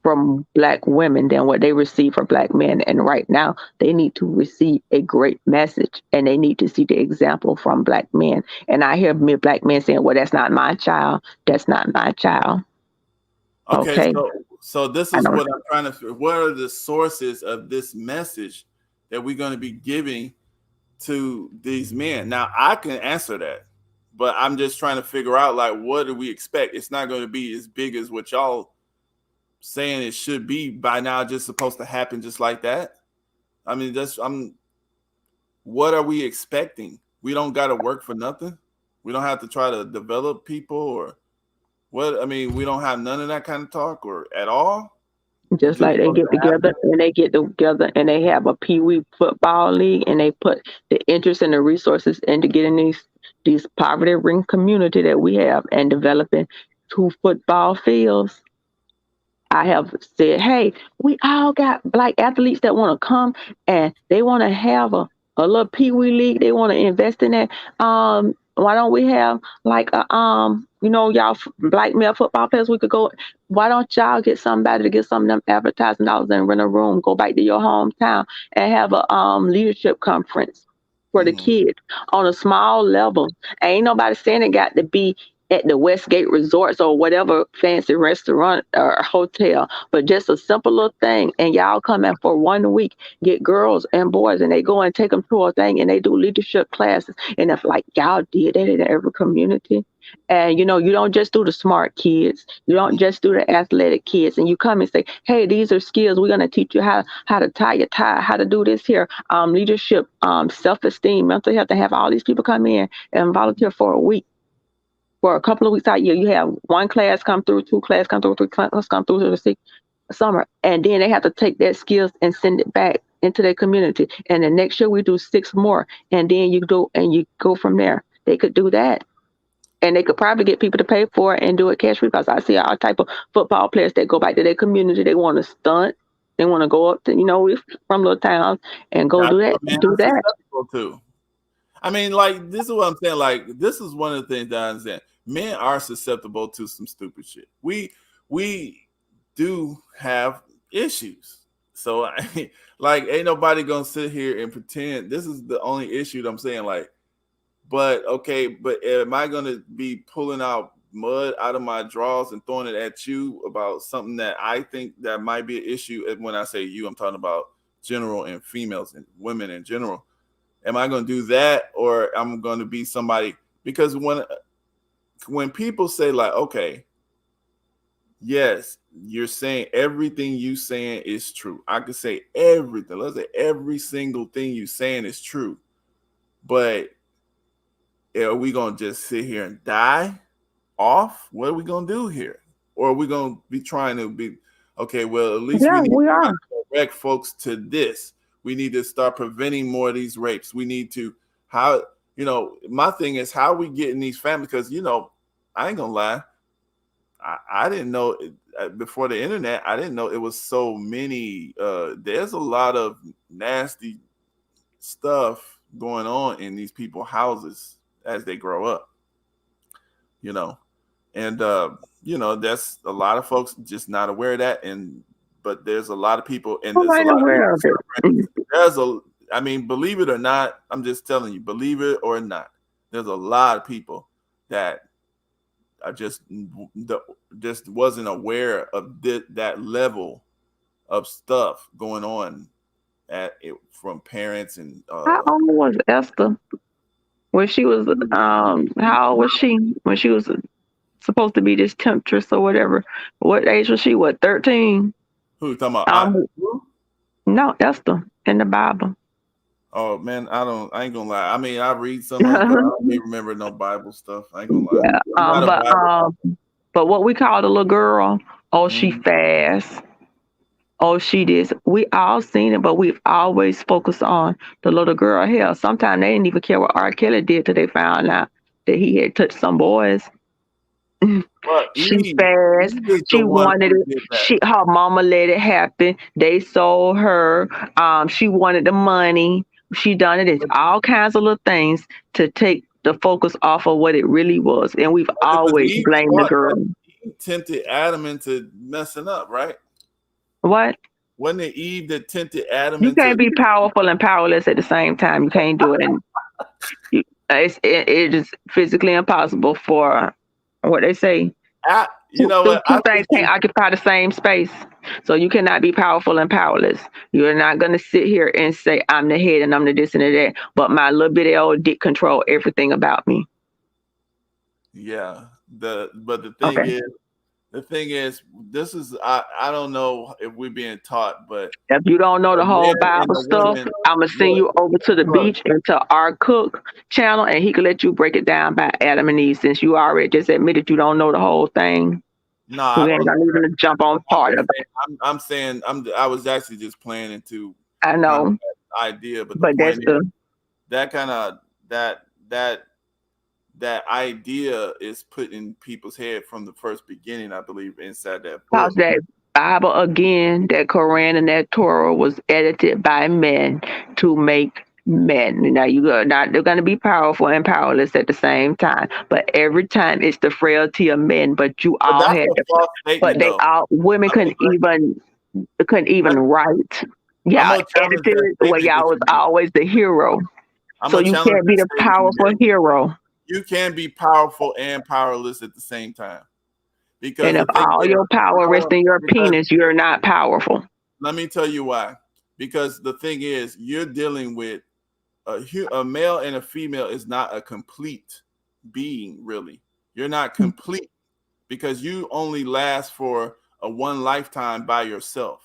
from black women than what they receive from black men. And right now, they need to receive a great message and they need to see the example from black men. And I hear me black men saying, well, that's not my child. That's not my child. Okay, Okay. so this I is don't what I'm trying to. What are the sources of this message that we're going to be giving to these men? Now I can answer that, but I'm just trying to figure out like what do we expect? It's not going to be as big as what y'all saying it should be by now. Just supposed to happen just like that. I mean, that's I'm. What are we expecting? We don't got to work for nothing. We don't have to try to develop people or what. I mean, we don't have none of that kind of talk or at all. It's just just like they supposed get to happen. together and they get together and they have a pee-wee football league and they put the interest and the resources into getting these poverty ring community that we have and developing 2 football fields. I have said, hey, we all got black athletes that want to come and they want to have a little pee wee league. They want to invest in that. Why don't we have like a y'all black male football players? We could go. Why don't y'all get somebody to get some of them advertising dollars and rent a room, go back to your hometown and have a leadership conference for the Mm-hmm. kids on a small level. Ain't nobody saying it got to be at the Westgate Resorts or whatever fancy restaurant or hotel, but just a simple little thing. And y'all come in for 1 week, get girls and boys, and they go and take them to a thing and they do leadership classes. And if like y'all did that in every community, and you don't just do the smart kids, you don't just do the athletic kids, and you come and say, hey, these are skills. We're gonna teach you how to tie your tie, how to do this here, leadership, self-esteem, mental health, and have all these people come in and volunteer for a week for a couple of weeks out year. You have one class come through, 2 class come through, 3 class come through to the summer, and then they have to take that skills and send it back into their community. And the next year we do 6 more, and then you go from there. They could do that. And they could probably get people to pay for it and do it cash free because I see all type of football players that go back to their community. They want to stunt. They want to go up to, from little towns and go That's do that. what men Do are that. susceptible to. I mean, like this is what I'm saying. Like this is one of the things that I understand. Men are susceptible to some stupid shit. We do have issues. So like ain't nobody gonna sit here and pretend this is the only issue that I'm saying. Like, but okay, but am I gonna be pulling out mud out of my drawers and throwing it at you about something that I think that might be an issue? And when I say you, I'm talking about general and females and women in general. Am I going to do that, or I'm going to be somebody? Because when people say like, okay, yes, you're saying everything you saying is true. I could say everything. Let's say every single thing you saying is true. But are we going to just sit here and die off? What are we going to do here? Or are we going to be trying to be okay? Well, at least we Yeah, need we to are. try to direct folks to this. We need to start preventing more of these rapes. We need to how my thing is how we get in these families because I ain't gonna lie, I didn't know before the internet. I didn't know it was so many. There's a lot of nasty stuff going on in these people's houses as they grow up. You know, and that's a lot of folks just not aware of that. And but there's a lot of people, and Who there's a ain't lot of people aware of it? suffering. There's a, I mean, believe it or not, I'm just telling you, believe it or not, there's a lot of people that are just wasn't aware of that level of stuff going on at it from parents and How old was Esther when she was how old was she when she was supposed to be this temptress or whatever? What age was she? What, 13? who you talking about? Um no, Esther in the Bible. Oh man, I ain't gonna lie. I mean, I read some of it, but I don't even remember no Bible stuff. I ain't gonna lie. Yeah. I'm not a Bible guy. But what we call the little girl, oh she Mhm. fast. Oh, she did. We all seen it, but we've always focused on the little girl. Hell, sometimes they didn't even care what R. Kelly did till they found out that he had touched some boys. But She fast. Eve is the She one wanted who it. did that. Her mama let it happen. They sold her. She wanted the money. She done it. It's But, all kinds of little things to take the focus off of what it really was. And we've it was always Eve blamed the taught girl. that. Eve tempted Adam into messing up, right? What? Wasn't it Eve that tempted Adam You into? can't be powerful and powerless at the same time. You can't do it. And you, it is physically impossible for what they say. You know Those what? two I things think can't occupy the same space. So you cannot be powerful and powerless. You're not going to sit here and say, I'm the head and I'm the this and the that, but my little bitty old dick control everything about me. yeah. But Okay. the thing is, this is I don't know if we're being taught, but If you don't know the the whole men and Bible the stuff, women I'm going to send look you over to the look. beach and to our cook channel, and he can let you break it down by Adam and Eve since you already just admitted you don't know the whole thing. No, I We ain't believe going to that. even jump on I'm part just of it. saying. I'm saying. I was actually just planning to I kind of know, that idea, but the but that's point is the that kind of that that that idea is put in people's head from the first beginning. I believe inside that cause book. that Bible again, that Quran and that Torah was edited by men to make men. Now you are not they're gonna be powerful and powerless at the same time. But every time it's the frailty of men. But you But all that's had a the false but statement, they though. all women I mean, couldn't even let, write. I'm Y'all gonna challenge edited that it where statement that y'all was you made. always the hero. I'm So gonna you challenge can't be that the statement you powerful made. hero. You can be powerful and powerless at the same time. Because And the if thing all is, your power rests in your because penis, you're not powerful. let me tell you why. Because the thing is, you're dealing with a male and a female is not a complete being, really. You're not complete because you only last for a one lifetime by yourself.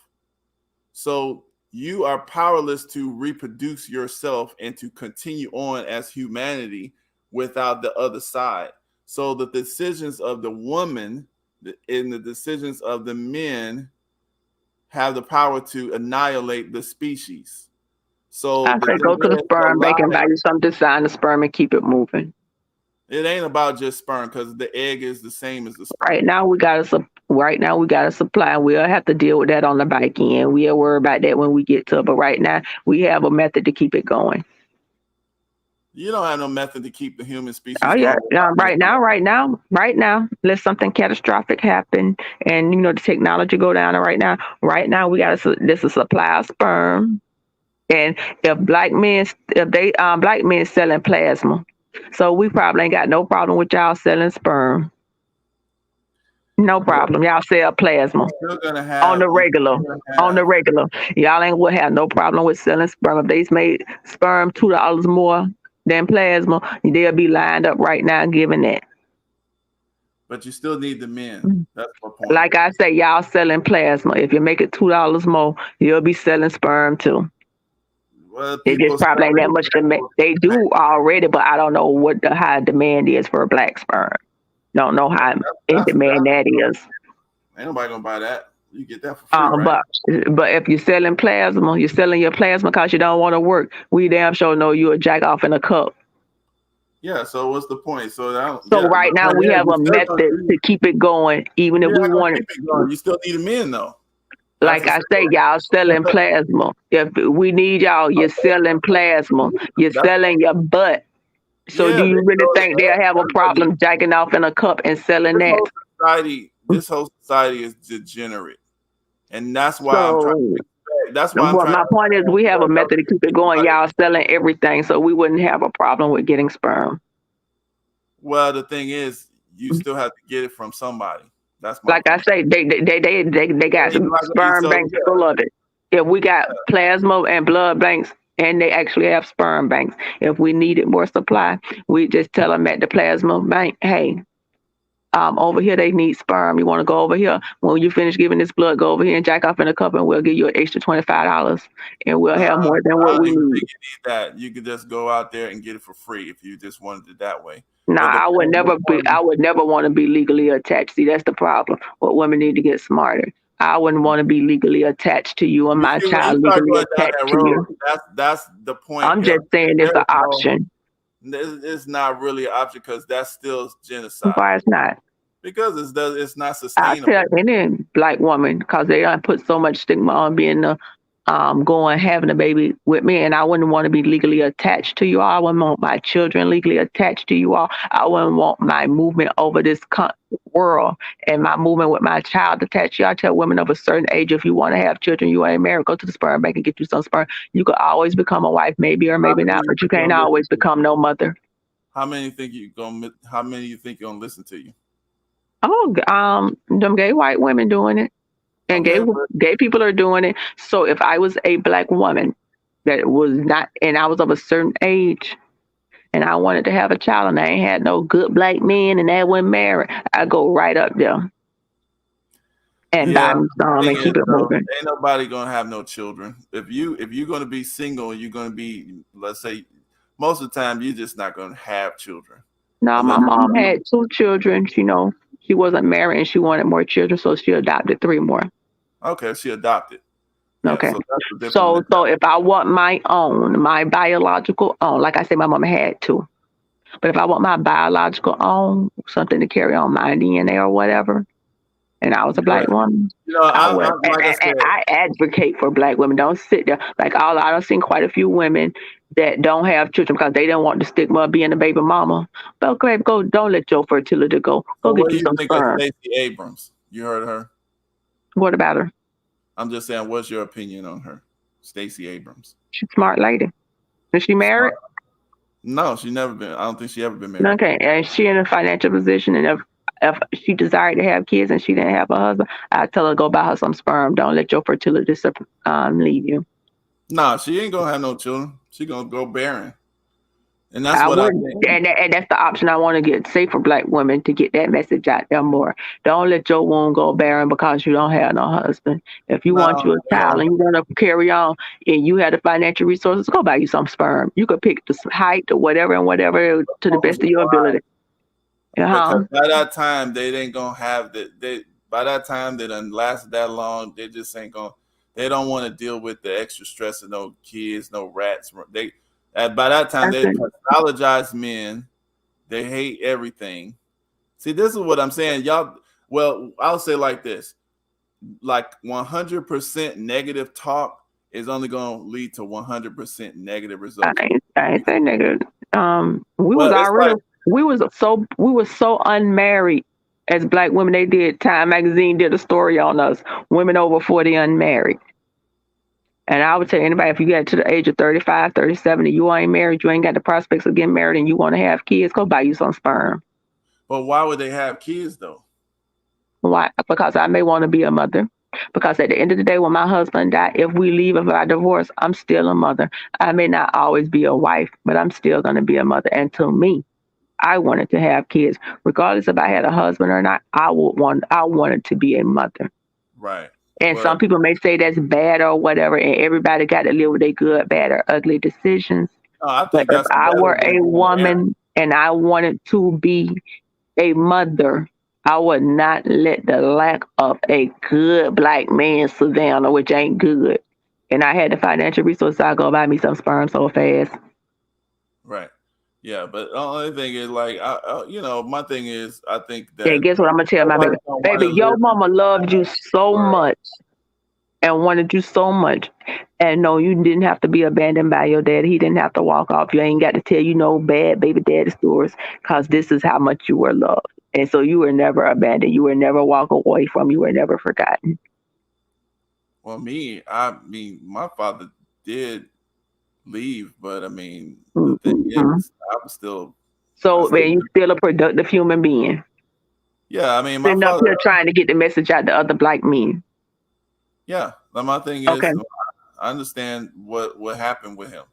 So you are powerless to reproduce yourself and to continue on as humanity without the other side. So the decisions of the woman and the decisions of the men have the power to annihilate the species. So I the say go thing to the is, the sperm bank and buy lie, you something to sign the sperm and keep it moving. it ain't about just sperm because the egg is the same as the Right sperm. now we got to right now we got to supply. We'll have to deal with that on the back end. We'll worry about that when we get to it. But right now we have a method to keep it going. You don't have no method to keep the human Oh species yeah, going without men. right now, let something catastrophic happen, and you know the technology go down. And right now we got this a supply of sperm, and if they black men selling plasma, so we probably ain't got no problem with y'all selling sperm. No You're, problem. Y'all sell plasma you're gonna on the have you're regular. gonna On the have regular. Y'all ain't will have no problem with selling sperm. If they made sperm $2 more than plasma, they'll be lined up right now giving that. but you still need the men. That's my point. Like I say, y'all selling plasma. If you make it $2 more, you'll be selling sperm too. Well, It people just still probably ain't that already much demand. They do already, but I don't know what the high demand is for black sperm. Don't know how in demand that is. ain't nobody gonna buy that. You get that for free, right? But if you're selling plasma, you're selling your plasma because you don't want to work. We damn sure know you a jack off in a cup. Yeah. So what's the point? So So yeah, right the now point we is have you a still gonna method need. to keep it going, even if You're we not gonna wanted. keep it going. You still need the men though. That's Like the I say, y'all selling story. plasma. If we need y'all, you're selling plasma. You're That's selling your butt. So do yeah. you really So think they'll have a everybody, problem jacking off in a cup and selling this that? whole this whole society is degenerate, and that's why I'm trying So to. That's why I'm well, trying my point is we have a to method to keep it think going. about it. Y'all selling everything, so we wouldn't have a problem with getting sperm. Well, the thing is, you still have to get it from somebody. That's my Like I point. say, they got Even some like sperm so, banks yeah, full of it. If we got plasma and blood banks, and they actually have sperm banks. If we needed more supply, we just tell them at the plasma bank, hey, over here they need sperm. You want to go over here? When you finish giving this blood, go over here and jack off in a cup, and we'll give you an extra $25, and we'll nah, have more than I what don't we even need. think you need that. You could just go out there and get it for free if you just wanted it that way. Nah, But the point, I would never want to be legally attached. See, that's the problem. What women need to get smarter. I wouldn't want to be legally attached to you, and you my see, when you child start legally going down attached that to road, you. that's the point. I'm just saying it's There an is no, option. it's not really an option because that's still genocide Why it's not? because it's not I tell sustainable. any black woman because they don't put so much stigma on being going having a baby with me, and I wouldn't want to be legally attached to you all. I wouldn't want my children legally attached to you all. I wouldn't want my movement over this world and my movement with my child attached to you. I tell women of a certain age, if you want to have children, you ain't married, go to the sperm bank and get you some sperm. You could always become a wife, maybe or How maybe many not, you but you think can't gonna listen always to you? become no mother. How many think you gonna? How many you think gonna listen to you? Oh, them gay white women doing it, and Okay, but gay people are doing it. So if I was a black woman that was not, and I was of a certain age, and I wanted to have a child, and I ain't had no good black men, and that wasn't married, I go right up there and yeah, buy me the some thing and is keep it though, moving. ain't nobody gonna have no children. If you're gonna be single, you're gonna be, let's say, most of the time you're just not gonna have children No, unless my mom you. had two children. She wasn't married and she wanted more children, so she adopted three more. Okay, she adopted. Yeah, Okay. so that's a different So mentality. if I want my own, my biological own, like I said, my mom had two. But if I want my biological own, something to carry on my DNA or whatever, and I was a Yeah, black woman, I would. I like I And said. I advocate for black women. Don't sit there like all. I've seen quite a few women that don't have children because they don't want the stigma of being a baby mama. But okay, go. Don't let your fertility go. So Go what get do you you some think of sperm. Stacey Abrams? You heard her. What about her? I'm just saying, what's your opinion on her, Stacey Abrams? She's a smart lady. Is she married? Smart. No, she never been. I don't think she ever been married. Okay, and she in a financial position, and if she desired to have kids and she didn't have a husband, I tell her go buy her some sperm. Don't let your fertility leave you. Nah, she ain't gonna have no children. She gonna go barren, and that's I what I wouldn't, think. and that's the option I want to get. Say for black women to get that message out there more. Don't let your womb go barren because you don't have no husband. If you want No, you a they child don't. and you want to carry on, and you have the financial resources, go buy you some sperm. You could pick the height or whatever and whatever to the Focus best of on your ability. Uh-huh. because by that time they ain't gonna have that. They by that time they done lasted that long. They just ain't gonna. They don't want to deal with the extra stress of no kids, no rats. They by that time That's they it. pathologize men. They hate everything. See, this is what I'm saying, y'all. Well, I'll say like this: like 100% negative talk is only going to lead to 100% negative results. I ain't saying negative. We was Well, it's already like, we was so unmarried as black women. They did Time Magazine did a story on us, women over 40 unmarried. And I would tell anybody if you get to the age of 35, 37, and you ain't married, you ain't got the prospects of getting married, and you want to have kids, go buy you some sperm. but why would they have kids though? Why? Because I may want to be a mother. Because at the end of the day, when my husband died, if we leave, if I divorce, I'm still a mother. I may not always be a wife, but I'm still going to be a mother. And to me, I wanted to have kids, regardless if I had a husband or not. I wanted to be a mother. Right. And But some people may say that's bad or whatever, and everybody got to live with their good, bad, or ugly decisions. no, I But think if that's I better were than a being a parent. woman and I wanted to be a mother, I would not let the lack of a good black man, Savannah, which ain't good, and I had the financial resources, I'd go buy me some sperm so fast. Right. Yeah, but the only thing is like, my thing is, I think And that guess what I'm gonna tell my baby? nobody's gonna want Baby, to your live in mama loved you the so world. much and wanted you so much. And no, you didn't have to be abandoned by your daddy. He didn't have to walk off. You ain't got to tell you no bad baby daddy stories because this is how much you were loved. And so you were never abandoned. You were never walked away from. You were never forgotten. Well, I mean, my father did leave, but I mean, the thing Mm-hmm. is, I So, still, man, you still a productive human being. yeah. I mean, my Sitting up father, here trying to get the message out to other black men. yeah. But my thing Okay. is, I understand what happened with him.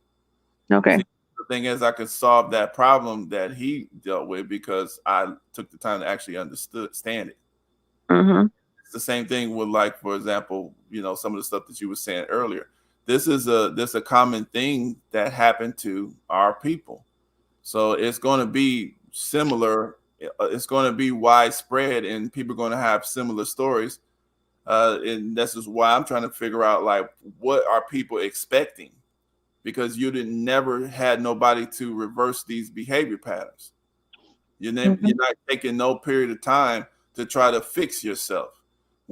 Okay. See, the thing is, I could solve that problem that he dealt with because I took the time to actually understand it. Mm-hmm. It's the same thing with, like, for example, some of the stuff that you were saying earlier. This a common thing that happened to our people. So it's going to be similar. It's going to be widespread, and people are going to have similar stories. And this is why I'm trying to figure out, like, what are people expecting? Because you didn't never had nobody to reverse these behavior patterns. Mm-hmm. You're not taking no period of time to try to fix yourself.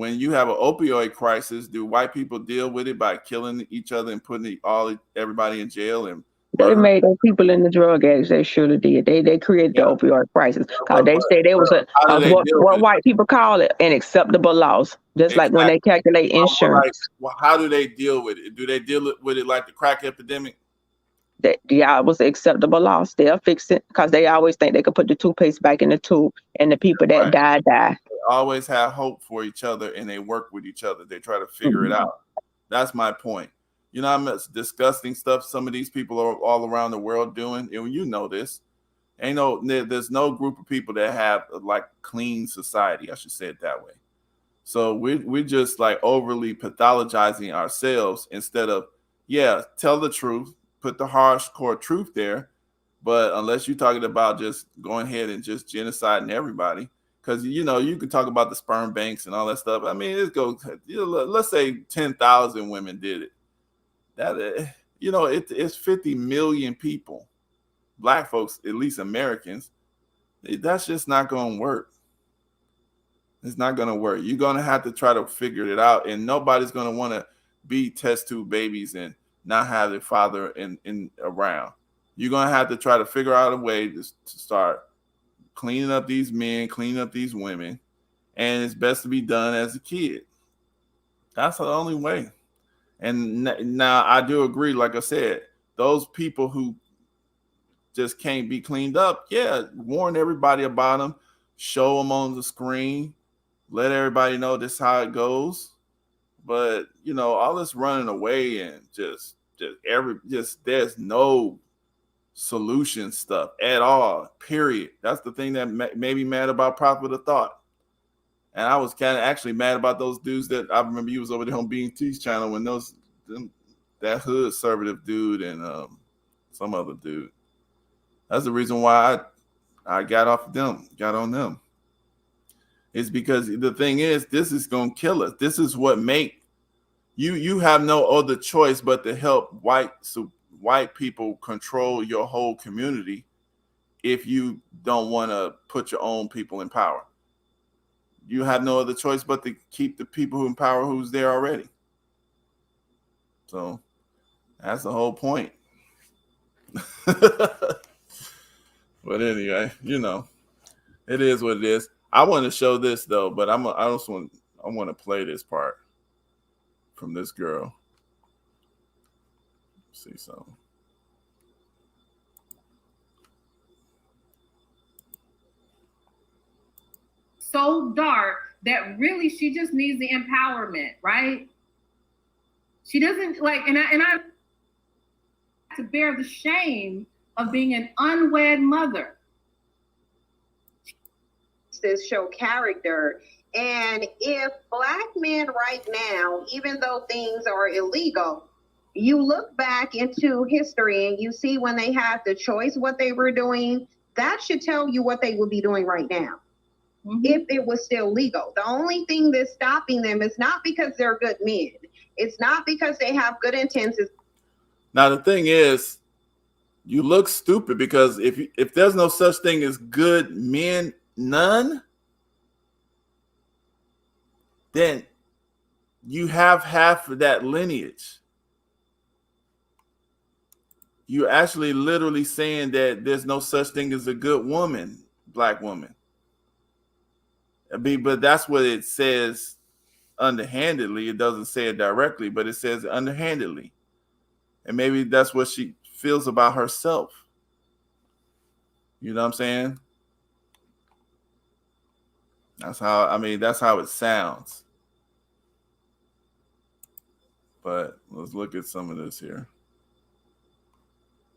when you have an opioid crisis, do white people deal with it by killing each other and putting everybody in jail and They murdering? made those people in the drug addicts. They surely did. They created the Yeah. opioid crisis because But, they but, say there but was how do they deal what with it? white people call it an acceptable loss, just like when Exactly. they calculate But like, insurance. well, how do they deal with it? Do they deal with it like the crack epidemic? That yeah, it was an acceptable loss. They'll fix it because they always think they could put the toothpaste back in the tube, and the people that Right. die. They always have hope for each other and they work with each other. They try to figure it Mhm. out. That's my point. You know how much disgusting stuff some of these people are all around the world doing? And you know this. There's no group of people that have like clean society. I should say it that way. So we're just like overly pathologizing ourselves instead of, yeah, tell the truth, put the hardcore truth there. But unless you're talking about just going ahead and just genociding everybody, because you can talk about the sperm banks and all that stuff. I mean, it goes. Let's say 10,000 women did it. It's 50 million people, black folks, at least Americans. That's just not going to work. It's not going to work. You're going to have to try to figure it out, and nobody's going to want to be test tube babies and not have their father in around. You're going to have to try to figure out a way to start cleaning up these men, cleaning up these women, and it's best to be done as a kid. That's the only way. And now I do agree, like I said, those people who just can't be cleaned up, yeah, warn everybody about them, show them on the screen, let everybody know this is how it goes. But all this running away and just there's no solution stuff at all. Period. That's the thing that made me mad about Prophet of Thought. And I was kind of actually mad about those dudes that I remember you was over there on Bean T's channel when that hood conservative dude and some other dude. That's the reason why I got off them, got on them. It's because the thing is, this is gonna kill us. This is what make you have no other choice but to help white people control your whole community if you don't want to put your own people in power. You have no other choice but to keep the people who in power who's there already. So that's the whole point. But anyway, it is what it is. I want to show this though, but I want to play this part from this girl. See something. So dark that really she just needs the empowerment, right? She doesn't like, and I to bear the shame of being an unwed mother. This show character. And if Black men right now, even though things are illegal, you look back into history and you see when they had the choice what they were doing, that should tell you what they would be doing right now. Mm-hmm. If it was still legal. The only thing that's stopping them is not because they're good men. It's not because they have good intentions. Now the thing is, you look stupid because if there's no such thing as good men, none, then you have half of that lineage. You're actually literally saying that there's no such thing as a good woman, black woman. But that's what it says underhandedly. It doesn't say it directly, but it says it underhandedly. And maybe that's what she feels about herself. You know what I'm saying? That's how it sounds. But let's look at some of this here.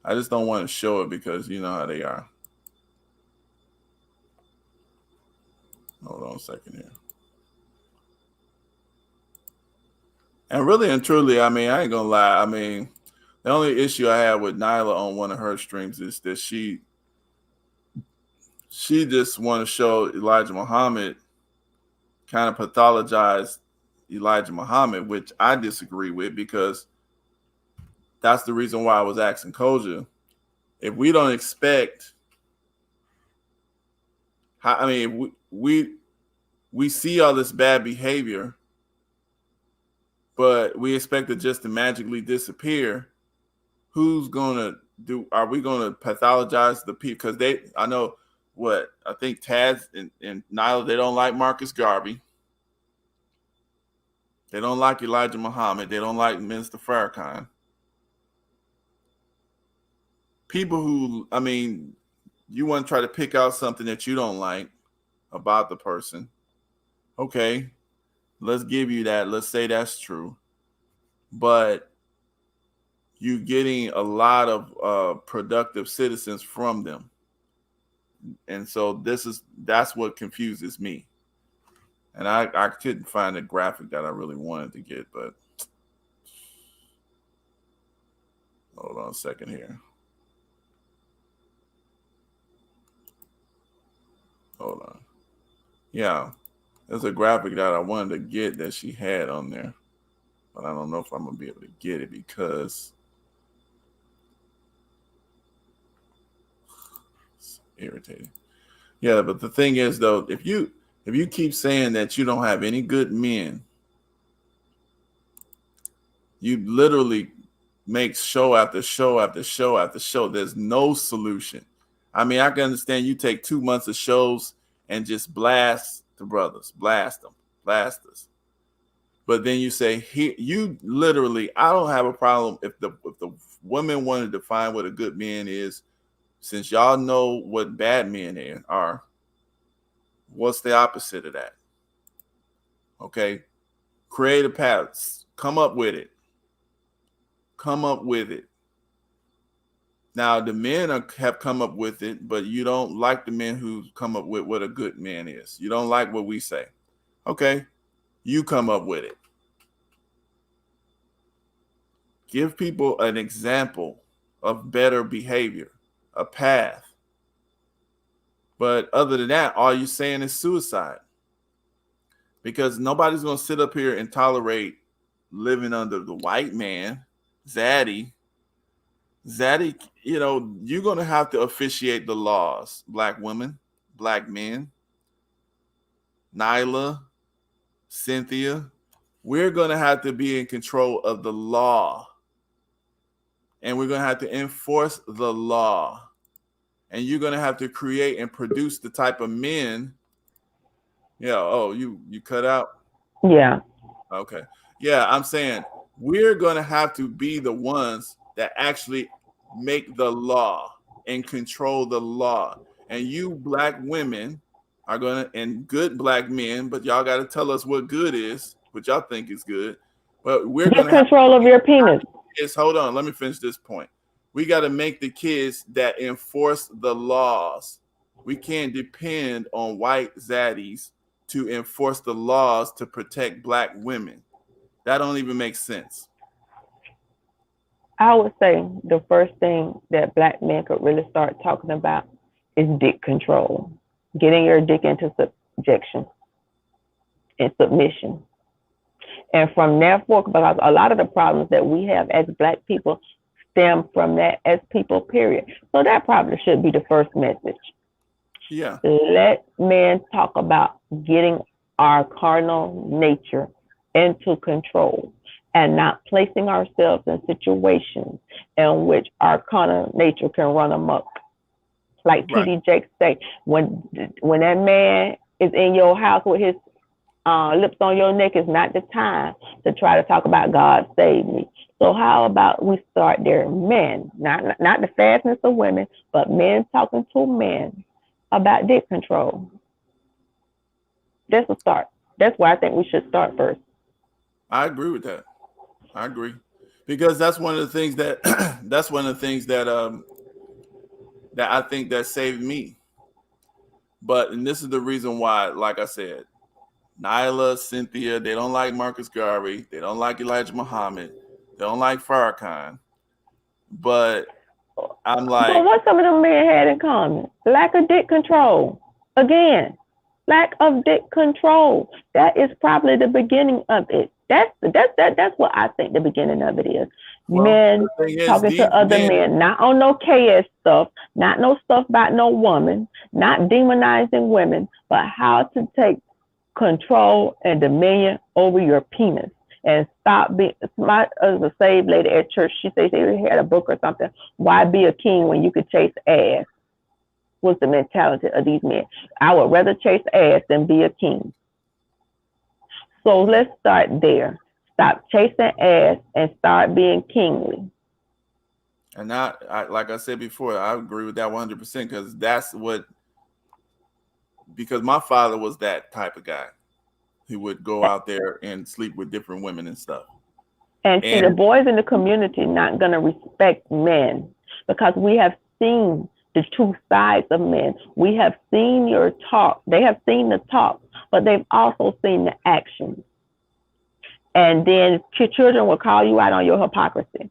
I just don't want to show it because you know how they are. Hold on a second here. And really and truly, I ain't gonna lie. The only issue I have with Nyla on one of her streams is that she just want to show Elijah Muhammad, kind of pathologize Elijah Muhammad, which I disagree with because that's the reason why I was asking Koja. If we don't expect, we we see all this bad behavior, but we expect it just to magically disappear. Who's gonna do? Are we gonna pathologize the people? Because I know what I think. Taz and Nyla, they don't like Marcus Garvey. They don't like Elijah Muhammad. They don't like Minister Farrakhan. People who, I mean, you want to try to pick out something that you don't like about the person. Okay, let's give you that. Let's say that's true. But you're getting a lot of productive citizens from them. And so that's what confuses me. And I couldn't find a graphic that I really wanted to get, but hold on a second here. Hold on. Yeah, there's a graphic that I wanted to get that she had on there, but I don't know if I'm gonna be able to get it because it's irritating. Yeah, but the thing is though, if you keep saying that you don't have any good men, you literally make show after show after show after show. There's no solution. I mean, I can understand you take 2 months of shows and just blast the brothers, blast them, blast us. But then you say, you literally, I don't have a problem if the women want to define what a good man is. Since y'all know what bad men are, what's the opposite of that? Okay, create a path. Come up with it. Come up with it. Now, the men have come up with it, but you don't like the men who come up with what a good man is. You don't like what we say. Okay, you come up with it. Give people an example of better behavior, a path. But other than that, all you're saying is suicide. Because nobody's going to sit up here and tolerate living under the white man, Zaddy, you know, you're going to have to officiate the laws. Black women, black men, Nyla, Cynthia, we're going to have to be in control of the law. And we're going to have to enforce the law. And you're going to have to create and produce the type of men. Yeah. Oh, you cut out? Yeah. Okay. Yeah, I'm saying we're going to have to be the ones that actually make the law and control the law. And you black women are going to, and good black men, but y'all got to tell us what good is, what y'all think is good. But we're going to have control of your penis. Hold on, let me finish this point. We got to make the kids that enforce the laws. We can't depend on white zaddies to enforce the laws to protect black women. That don't even make sense. I would say the first thing that black men could really start talking about is dick control. Getting your dick into subjection and submission. And from there forth, because a lot of the problems that we have as black people stem from that as people, period. So that probably should be the first message. Yeah. Let men talk about getting our carnal nature into control and not placing ourselves in situations in which our carnal nature can run amok. Like Right. T.D. Jakes say, when that man is in your house with his lips on your neck, is not the time to try to talk about God save me. So how about we start there, men, not the fastness of women, but men talking to men about dick control. That's a start. That's where I think we should start first. I agree with that. I agree, because that's one of the things that that I think that saved me. And this is the reason why, like I said, Nyla, Cynthia, they don't like Marcus Garvey, they don't like Elijah Muhammad, they don't like Farrakhan. But I'm like, but what some of them men had in common? Lack of dick control. Again, lack of dick control. That is probably the beginning of it. That's what I think the beginning of it is. Well, men is, talking to other men, not on no KS stuff, not stuff about no woman, not demonizing women, but how to take control and dominion over your penis. And stop being my as a saved lady at church. She said she had a book or something. Why be a king when you could chase ass? What's the mentality of these men? I would rather chase ass than be a king. So let's start there. Stop chasing ass and start being kingly. And like I said before, I agree with that 100% because because my father was that type of guy. He would go out there and sleep with different women and stuff. And see, the boys in the community not going to respect men because we have seen the two sides of men. We have seen your talk. They have seen the talk, but they've also seen the actions. And then children will call you out on your hypocrisy.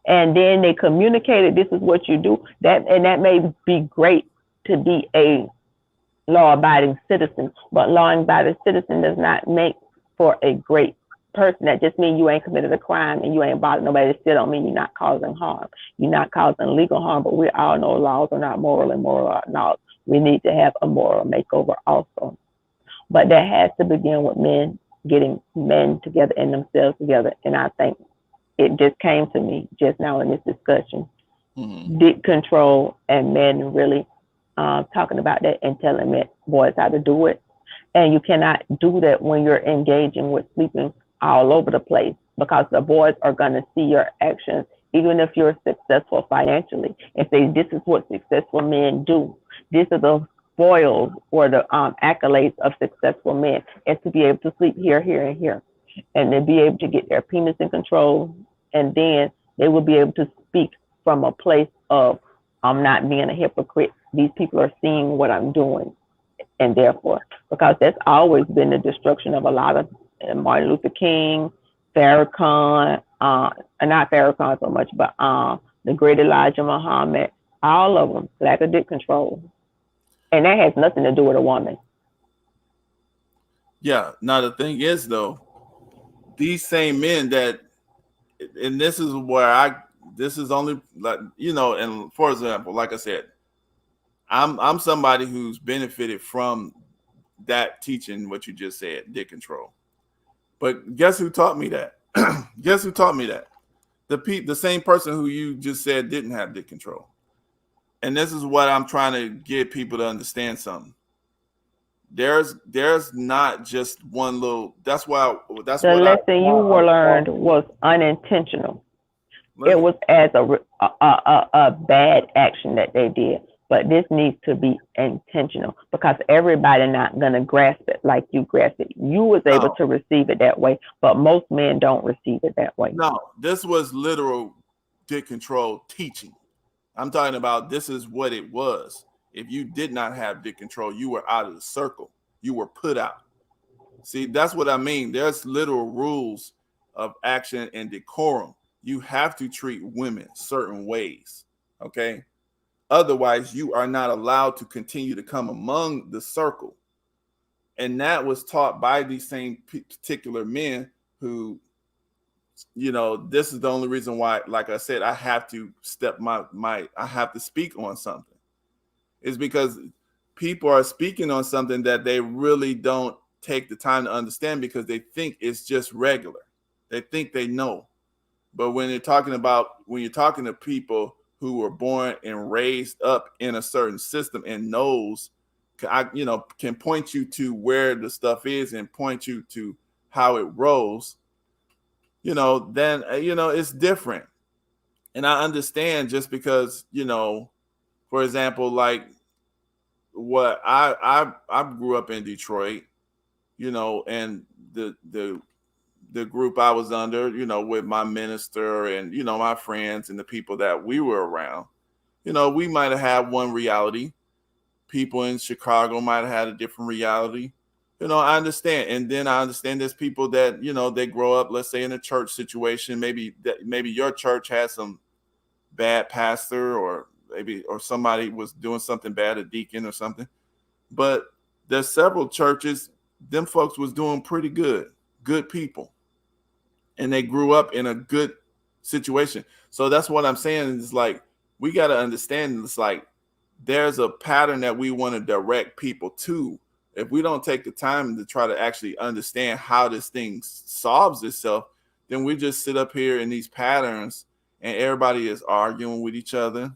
And then they communicated, this is what you do. That may be great to be a law-abiding citizen, but law-abiding citizen does not make for a great person. That just means you ain't committed a crime and you ain't bothered nobody. It still don't mean you're not causing harm. You're not causing legal harm, but we all know laws are not moral and moral are not. We need to have a moral makeover also. But that has to begin with men getting men together and themselves together. And I think it just came to me just now in this discussion. Dick control and men really talking about that and telling men boys how to do it. And you cannot do that when you're engaging with sleeping all over the place because the boys are going to see your actions, even if you're successful financially, and say, this is what successful men do. These are the spoils or the accolades of successful men, is to be able to sleep here, here, and here, and then be able to get their penis in control. And then they will be able to speak from a place of, I'm not being a hypocrite. These people are seeing what I'm doing. And therefore, because that's always been the destruction of a lot of Martin Luther King, Farrakhan, not Farrakhan so much, but the great Elijah Muhammad, all of them, lack of dick control. And that has nothing to do with a woman. Yeah. Now, the thing is, though, these same men that, and this is where this is only, like, and for example, like I said, I'm somebody who's benefited from that teaching, what you just said, dick control. But guess who taught me that? Guess who taught me that? The same person who you just said didn't have dick control. And this is what I'm trying to get people to understand something. There's not just one little. That's the lesson you were learned was unintentional. It was as a bad action that they did. But this needs to be intentional because everybody not going to grasp it like you grasped it. You was able to receive it that way, but most men don't receive it that way. No, this was literal dick control teaching. I'm talking about this is what it was. If you did not have dick control, you were out of the circle. You were put out. See, that's what I mean. There's literal rules of action and decorum. You have to treat women certain ways, okay? Otherwise, you are not allowed to continue to come among the circle. And that was taught by these same particular men who, this is the only reason why, like I said, I have to I have to speak on something. Is because people are speaking on something that they really don't take the time to understand because they think it's just regular. They think they know. But when you're talking to people who were born and raised up in a certain system and knows, can point you to where the stuff is and point you to how it rolls, then, it's different. And I understand just because, for example, like what I grew up in Detroit, and the group I was under, with my minister and, my friends and the people that we were around, we might have had one reality. People in Chicago might have had a different reality. I understand. And then I understand there's people that, they grow up, let's say in a church situation, maybe your church has some bad pastor or somebody was doing something bad, a deacon or something. But there's several churches, them folks was doing pretty good people. And they grew up in a good situation. So that's what I'm saying. Is like, we got to understand, it's like, there's a pattern that we want to direct people to, If we don't take the time to try to actually understand how this thing solves itself, then we just sit up here in these patterns and everybody is arguing with each other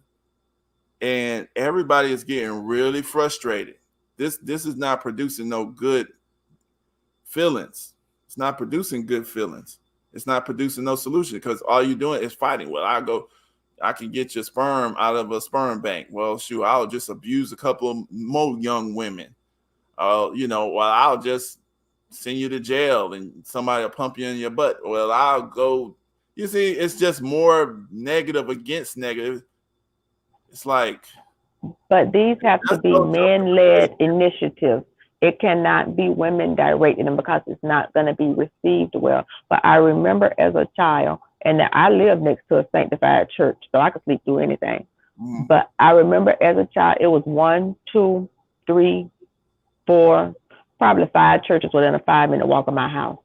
and everybody is getting really frustrated. This is not producing no good feelings. It's not producing good feelings. It's not producing no solution because all you're doing is fighting. Well, I can get your sperm out of a sperm bank. Well, shoot, I'll just abuse a couple of more young women. Well, I'll just send you to jail and somebody will pump you in your butt. Well, I'll go. You see, it's just more negative against negative. It's like. But these have to be men-led initiatives. It cannot be women directing them because it's not going to be received well. But I remember as a child, and I lived next to a sanctified church, so I could sleep through anything. Mm. But I remember as a child, it was 1, 2, 3, 4, probably 5 churches within a 5-minute walk of my house.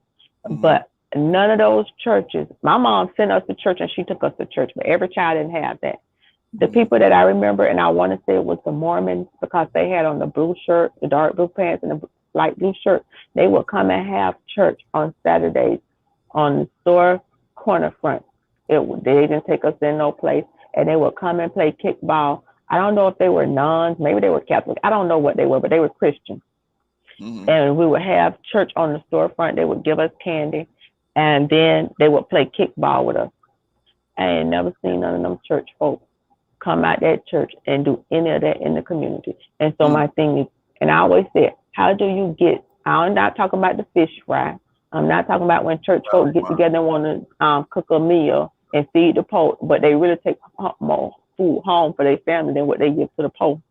Mm. But none of those churches, my mom sent us to church and she took us to church, but every child didn't have that. The people that I remember, and I want to say it was the Mormons, because they had on the blue shirt, the dark blue pants, and the light blue shirt. They would come and have church on Saturdays on the store corner front. They didn't take us in no place, and they would come and play kickball. I don't know if they were nuns, maybe they were Catholic. I don't know what they were, but they were Christian. Mm-hmm. And we would have church on the storefront. They would give us candy, and then they would play kickball with us. I ain't never seen none of them church folks come out that church and do any of that in the community. And so my thing is, and I always said, how do you get, I'm not talking about the fish fry. I'm not talking about when church folks get together and want to cook a meal and feed the poor, but they really take more food home for their family than what they give to the poor.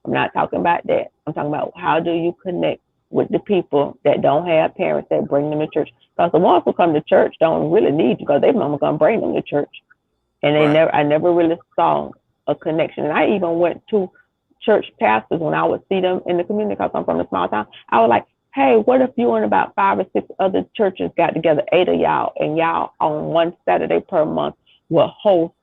I'm not talking about that. I'm talking about how do you connect with the people that don't have parents that bring them to church. Because the ones who come to church don't really need you because their mama gonna bring them to church. And I never really saw a connection. And I even went to church pastors when I would see them in the community because I'm from a small town. I was like, hey, what if you and about 5 or 6 other churches got together, 8 of y'all, and y'all on one Saturday per month would host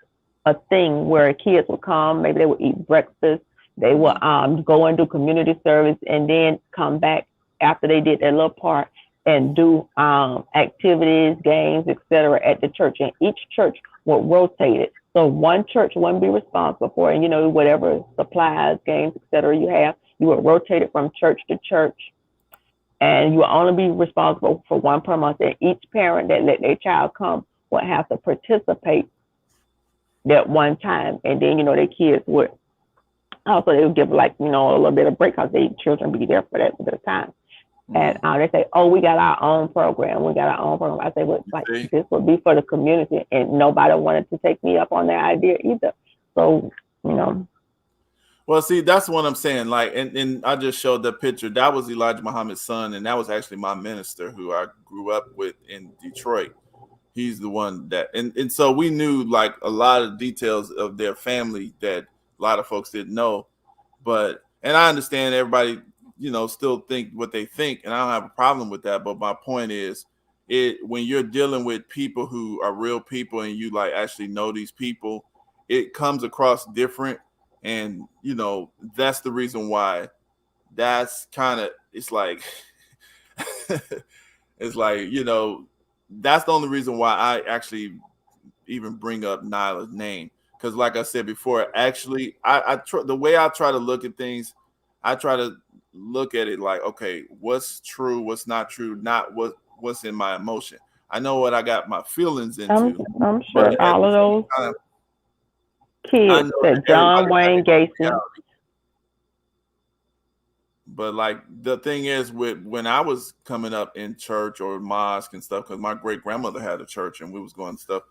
a thing where kids would come, maybe they would eat breakfast, they would go and do community service and then come back after they did their little part and do activities, games, etc. at the church. And each church would rotate it. So one church wouldn't be responsible for, and whatever supplies, games, etc. you have, you would rotate it from church to church. And you will only be responsible for one per month. And each parent that let their child come would have to participate that one time. And then, their kids would also, they would give a little bit of break because their children be there for that bit of time. And they say, oh, we got our own program. I say, well, this would be for the community. And nobody wanted to take me up on that idea either. So, Well, see, that's what I'm saying. Like, and I just showed the picture. That was Elijah Muhammad's son. And that was actually my minister who I grew up with in Detroit. He's the one that, and so we knew like a lot of details of their family that a lot of folks didn't know. And I understand everybody, still think what they think, and I don't have a problem with that. But my point is, when you're dealing with people who are real people and you like actually know these people, it comes across different. And that's the reason why that's kind of, it's like it's like, that's the only reason why I actually even bring up Nyla's name. Because like I said before, actually, the way I try to look at things, I try to look at it like, okay, what's true, what's not true, not what's in my emotion. I know what I got my feelings into. I'm sure all of those kids that John Wayne Gacy. But like the thing is, when I was coming up in church or mosque and stuff, because my great grandmother had a church and we was going to stuff,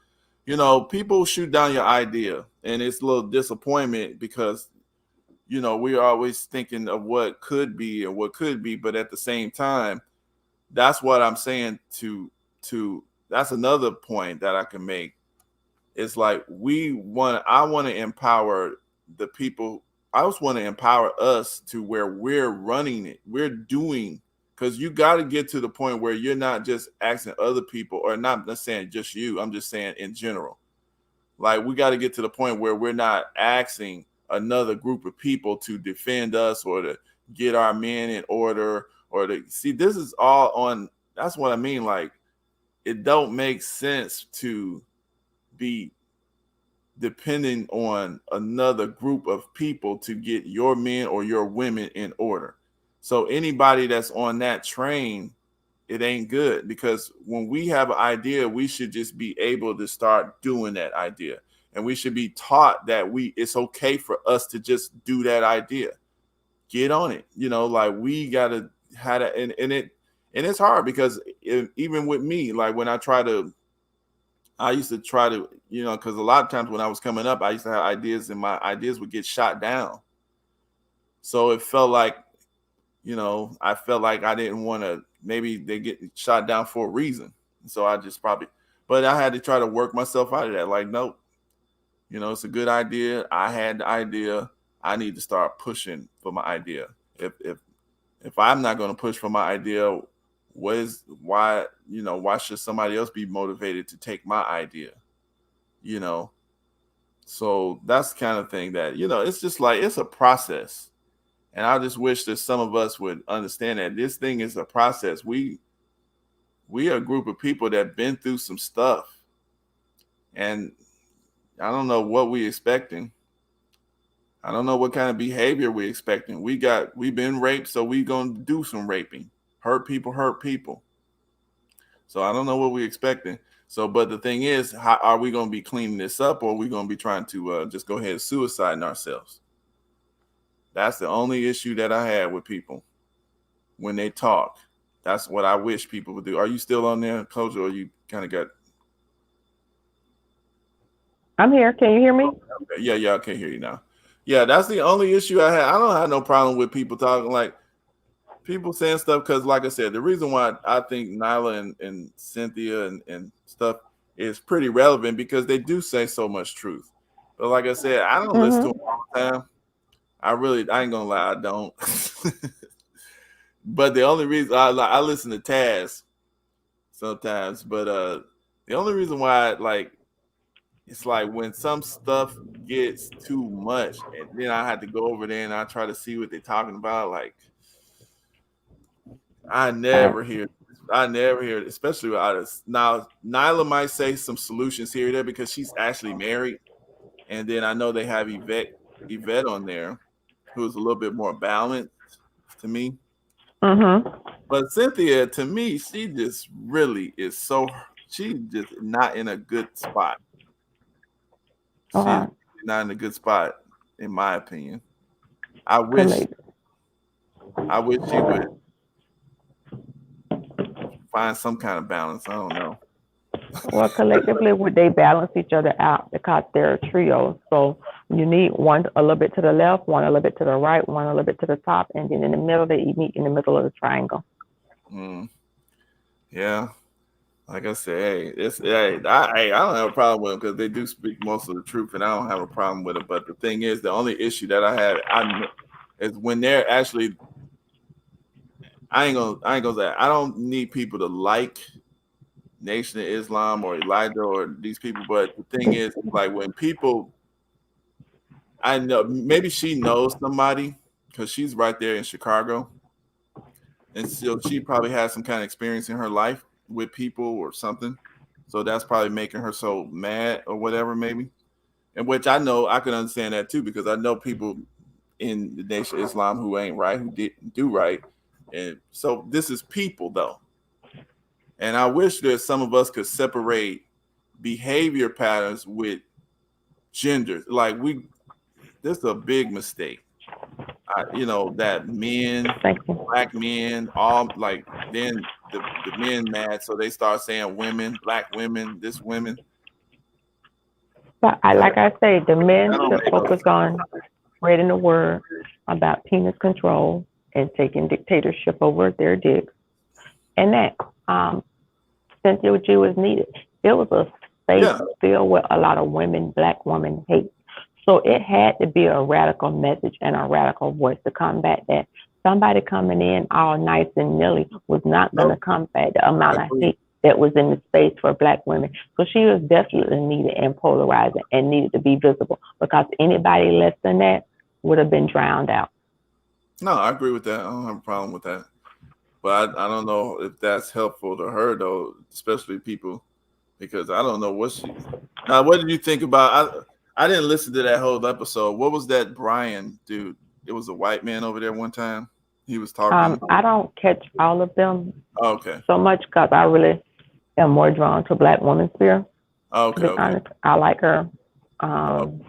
people shoot down your idea, and it's a little disappointment because we're always thinking of what could be and what could be, but at the same time, that's what I'm saying to that's another point that I can make. It's like I want to empower the people. I just want to empower us to where we're running it. We're doing, because you got to get to the point where you're not just asking other people, or not saying just you. I'm just saying in general. Like, we got to get to the point where we're not asking another group of people to defend us or to get our men in order or see, this is all on. That's what I mean. Like, it don't make sense to be depending on another group of people to get your men or your women in order. So anybody that's on that train, it ain't good, because when we have an idea, we should just be able to start doing that idea. And we should be taught that it's okay for us to just do that idea. Get on it. Like, we gotta have that, and it's hard because even with me, like when I used to try to, because a lot of times when I was coming up, I used to have ideas and my ideas would get shot down. So it felt like, I felt like I didn't want to, maybe they get shot down for a reason. So I just but I had to try to work myself out of that. Like, nope, it's a good idea. I had the idea. I need to start pushing for my idea. If I'm not going to push for my idea, why should somebody else be motivated to take my idea? So that's the kind of thing that, it's just like, it's a process. And I just wish that some of us would understand that this thing is a process. We are a group of people that been through some stuff, and I don't know what we expecting. I don't know what kind of behavior we expecting. We've been raped, so we gonna do some raping. Hurt people. So I don't know what we expecting. So, but the thing is, how are we gonna be cleaning this up, or are we gonna be trying to just go ahead and suicide ourselves? That's the only issue that I had with people when they talk. That's what I wish people would do. Are you still on there, Coach, or you kind of got? I'm here. Can you hear me? Okay. Yeah, I can hear you now. Yeah, that's the only issue I had. I don't have no problem with people talking, like people saying stuff, because like I said, the reason why I think Nyla and Cynthia and stuff is pretty relevant, because they do say so much truth. But like I said, I don't listen to them all the time. I ain't gonna lie, I don't. But the only reason I listen to Taz sometimes, but the only reason why, like, it's like when some stuff gets too much, and then I had to go over there and I try to see what they're talking about. Like, I never hear it, especially with artists. Now, Nyla might say some solutions here or there because she's actually married, and then I know they have Yvette on there, who's a little bit more balanced to me. But Cynthia, to me, she just really is she's just not in a good spot. She's not in a good spot, in my opinion. I wish she would find some kind of balance. I don't know. Well, collectively, would they balance each other out, because they're a trio? So you need one a little bit to the left, one a little bit to the right, one a little bit to the top, and then in the middle, they meet in the middle of the triangle. Yeah, like I said, I don't have a problem with them, because they do speak most of the truth, and I don't have a problem with it. But the thing is, the only issue that I have is when they're actually. I ain't gonna say, I don't need people to like Nation of Islam or Elijah or these people, but the thing is, like, when people, I know maybe she knows somebody because she's right there in Chicago, and so she probably has some kind of experience in her life with people or something, so that's probably making her so mad or whatever, maybe. And which I know I can understand that too, because I know people in the Nation of Islam who ain't right, who didn't do right, and so this is people though. And I wish that some of us could separate behavior patterns with genders. Like, this is a big mistake. That men, black men, all, like, then the men mad, so they start saying women, black women, this women. But like I say, the men should focus on spreading the word about penis control and taking dictatorship over their dicks, and that Cynthia G was needed. It was a space filled with a lot of black women hate. So it had to be a radical message and a radical voice to combat that. Somebody coming in all nice and nilly was not going to combat the amount of hate that was in the space for black women. So she was definitely needed and polarizing and needed to be visible, because anybody less than that would have been drowned out. No, I agree with that. I don't have a problem with that. But I don't know if that's helpful to her though, especially people, because I don't know what she. Now, what did you think about? I didn't listen to that whole episode. What was that Brian dude? It was a white man over there one time. He was talking. I don't catch all of them Oh, okay. so much because I really am more drawn to Black woman sphere. Oh, To okay. be Okay. honest, I like her. Oh,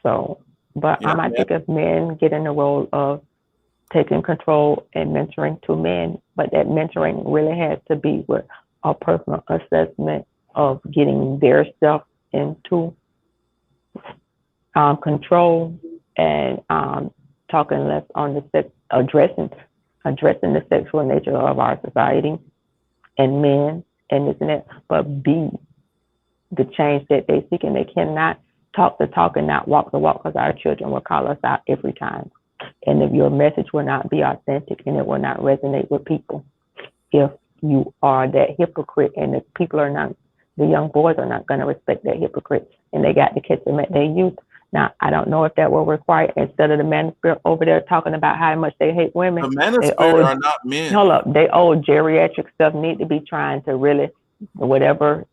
So, but yeah. I think if men get in the role of taking control and mentoring to men, but that mentoring really has to be with a personal assessment of getting their stuff into control and talking less on the sex, addressing the sexual nature of our society and men and this and that, but be the change that they seek, and they cannot talk the talk and not walk the walk, because our children will call us out every time. And if your message will not be authentic and it will not resonate with people, if you are that hypocrite, and the people are not, the young boys are not going to respect that hypocrite, and they got to catch them at their youth. Now, I don't know if that will require, instead of the manosphere over there talking about how much they hate women, The manosphere are not men. hold up, they old geriatric stuff need to be trying to really, whatever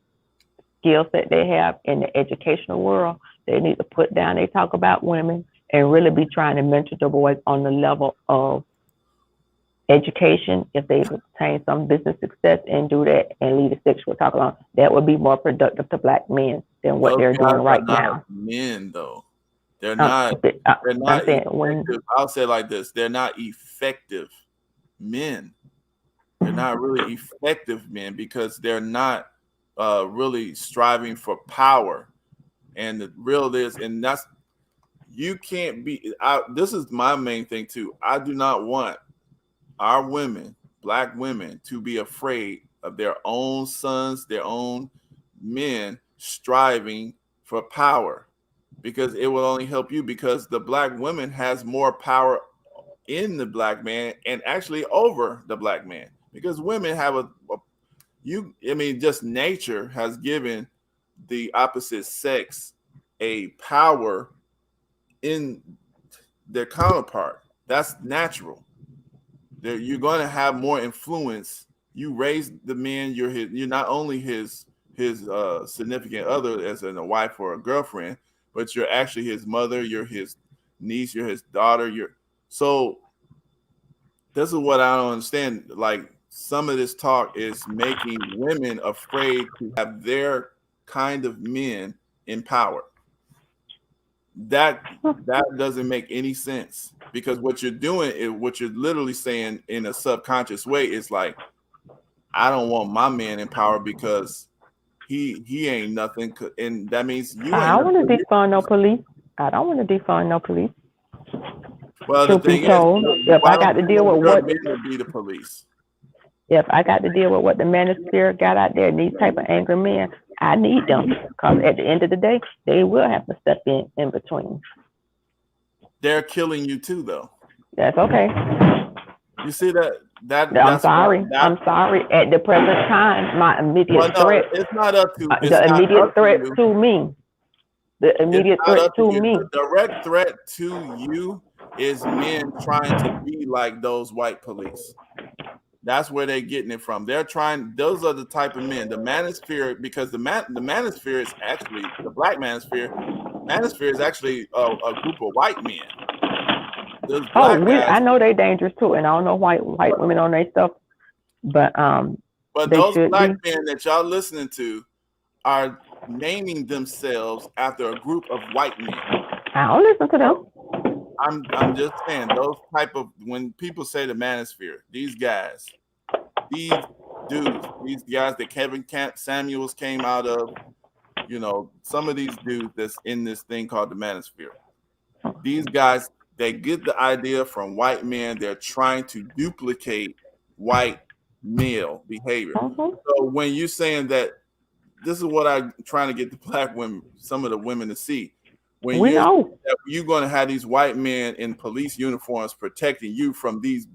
skill set they have in the educational world, they need to put down, they talk about women, and really be trying to mentor the boys on the level of education. If they obtain some business success and do that and lead a sexual talk along, that would be more productive to Black men than what they're doing right now. Men, though, they're not. They're not effective. I'll say it like this: they're not effective men. They're not really effective men because they're not really striving for power. And the real is, and that's, you can't be. This is my main thing too. I do not want our women, Black women, to be afraid of their own sons, their own men striving for power, because it will only help you, because the Black woman has more power in the Black man and actually over the Black man, because women have just nature has given the opposite sex a power in their counterpart. That's natural. You're going to have more influence. You raise the man. You're not only his significant other as a wife or a girlfriend, but you're actually his mother. You're his niece. You're his daughter. So this is what I don't understand. Like, some of this talk is making women afraid to have their kind of men in power. That doesn't make any sense, because what you're doing is, what you're literally saying in a subconscious way is like, I don't want my man in power because he ain't nothing, and that means you ain't. I don't want to defund no police. I don't want to defund no police. Well, the thing is, if I got to deal with what men to be the police, if I got to deal with what the manosphere got out there, these type of angry men, I need them, because at the end of the day, they will have to step in between. They're killing you too, though. That's okay. You see that? I'm sorry. I'm sorry. At the present time, my immediate threat. It's not up to the immediate threat to me. The immediate threat to me. The direct threat to you is men trying to be like those white police. That's where they're getting it from. They're trying. Those are the type of men. The manosphere, because the manosphere is actually the Black manosphere. Manosphere is actually a group of white men. I know they're dangerous too, and I don't know white women on their stuff, but those Black men that y'all listening to are naming themselves after a group of white men. I don't listen to them. I'm just saying, those type of, when people say the manosphere, these guys, these dudes, these guys that Kevin Samuels came out of, some of these dudes that's in this thing called the manosphere. These guys, they get the idea from white men. They're trying to duplicate white male behavior. So when you're saying that, this is what I'm trying to get the Black women, some of the women, to see. When you're going to have these white men in police uniforms protecting you from these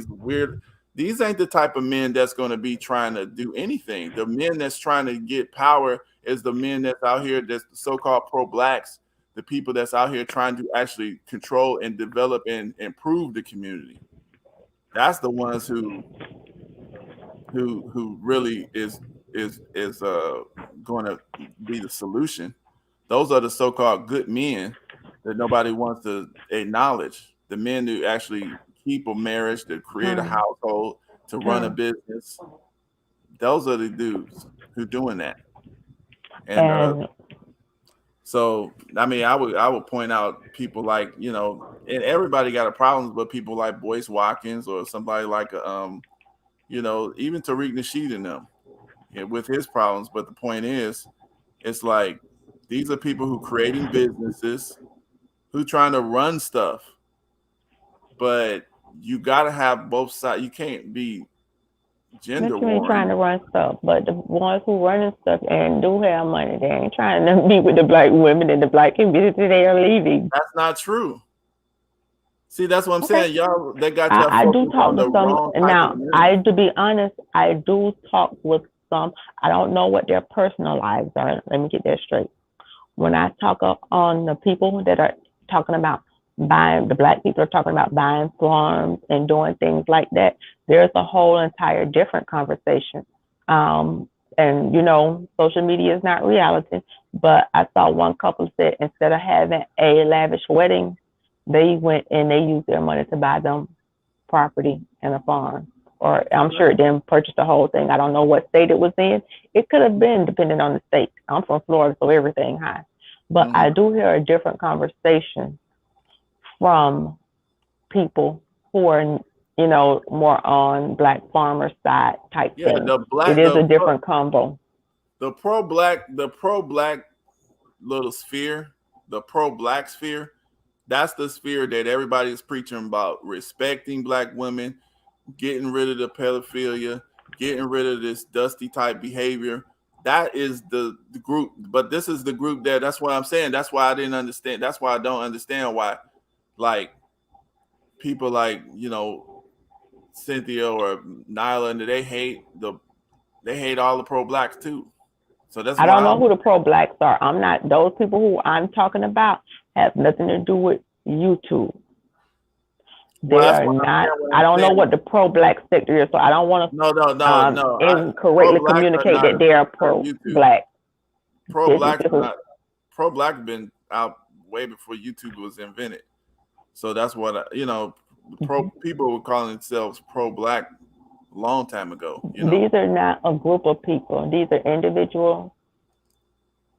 weird, these ain't the type of men that's going to be trying to do anything. The men that's trying to get power is the men that's out here, that's the so-called pro-Blacks, the people that's out here trying to actually control and develop and improve the community. That's the ones who really is going to be the solution. Those are the so-called good men that nobody wants to acknowledge. The men who actually keep a marriage, to create a household, to run a business. Those are the dudes who doing that. And so, I mean, I would point out people like, and everybody got a problem, but people like Boyce Watkins or somebody like even Tariq Nasheed and them, with his problems. But the point is, it's like these are people who creating businesses, who trying to run stuff, but you got to have both sides. You can't be gender But you ain't trying to warring. run stuff. But the ones who running stuff and do have money, they ain't trying to be with the black women in the black community. They are leaving. That's not true. See, that's what I'm saying. Y'all, they got y'all I do focused talk on to the some wrong type now. of men. To be honest, I do talk with some. I don't know what their personal lives are. Let me get that straight. When I talk up on the people that are talking about buying, the black people are talking about buying farms and doing things like that, there's a whole entire different conversation. And social media is not reality, but I saw one couple said instead of having a lavish wedding, they went and they used their money to buy them property and a farm. Or I'm sure it didn't purchase the whole thing. I don't know what state it was in. It could have been depending on the state. I'm from Florida, so everything high. But I do hear a different conversation from people who are, more on black farmer side type thing. It is a different combo. The pro black little sphere, the pro black sphere, that's the sphere that everybody is preaching about: respecting black women, getting rid of the pedophilia, getting rid of this dusty type behavior. That is the group. But this is the group that's what I'm saying. That's why I didn't understand. That's why I don't understand why, like, people like, Cynthia or Nyla, and they hate all the pro blacks too. So that's I why don't know who the pro blacks are. I'm not, those people who I'm talking about have nothing to do with YouTube. They are not. I don't know what the pro black sector is, so I don't want to no. incorrectly communicate that they are pro black. Pro black been out way before YouTube was invented. So that's what people were calling themselves pro black a long time ago. These are not a group of people. These are individual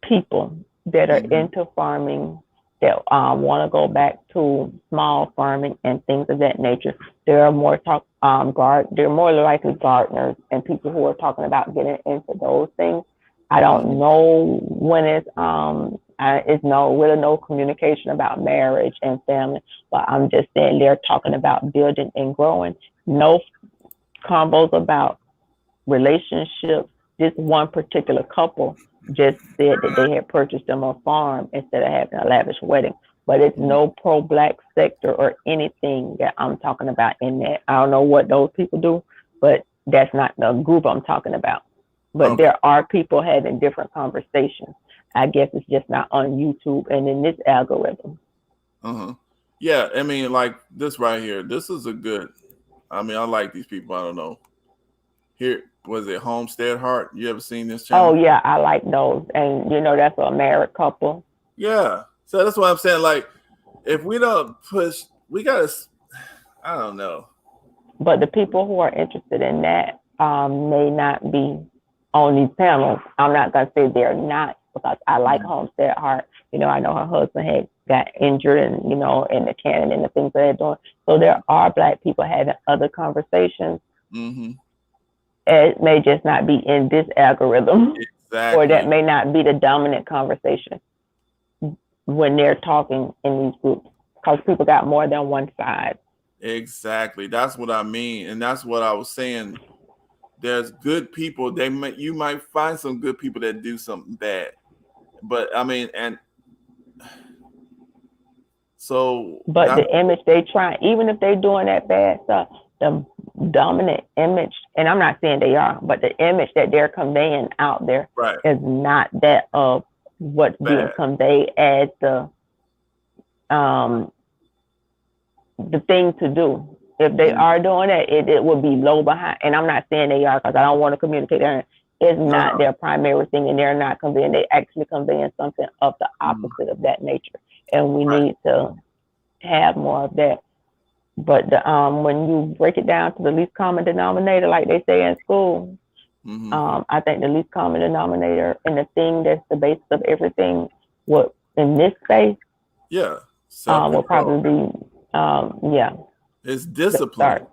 people that are into farming, that want to go back to small farming and things of that nature. There are more they're more likely gardeners and people who are talking about getting into those things. I don't know when it's really no communication about marriage and family, but I'm just saying they're talking about building and growing. No combos about relationships. This one particular couple just said that they had purchased them a farm instead of having a lavish wedding. But it's no pro-black sector or anything that I'm talking about in that. I don't know what those people do, but that's not the group I'm talking about. But there are people having different conversations. I guess it's just not on YouTube and in this algorithm. Yeah, I mean, like this right here. This is a good. I mean, I like these people. I don't know. Here, was it Homestead Heart? You ever seen this channel? Oh yeah, I like those, and that's a married couple. Yeah, so that's what I'm saying. Like, if we don't push, we gotta. I don't know. But the people who are interested in that may not be on these panels. I'm not gonna say they're not, because I like Homestead Heart. I know her husband had got injured, and in the cannon and the things that they're doing. So there are black people having other conversations. It may just not be in this algorithm, or that may not be the dominant conversation when they're talking in these groups, because people got more than one side. Exactly. That's what I mean. And that's what I was saying. There's good people. You might find some good people that do something bad. But I mean, and so. But the image they try, even if they're doing that bad stuff, the dominant image, and I'm not saying they are, but the image that they're conveying out there is not that of what's being conveyed as the thing to do. If they are doing that, it would be low behind. And I'm not saying they are because I don't want to communicate that. It's not their primary thing, and they're not conveying. They actually conveying something of the opposite of that nature, and we need to have more of that. But when you break it down to the least common denominator, like they say in school, I think the least common denominator and the thing that's the basis of everything, what in this space, will probably be, it's discipline.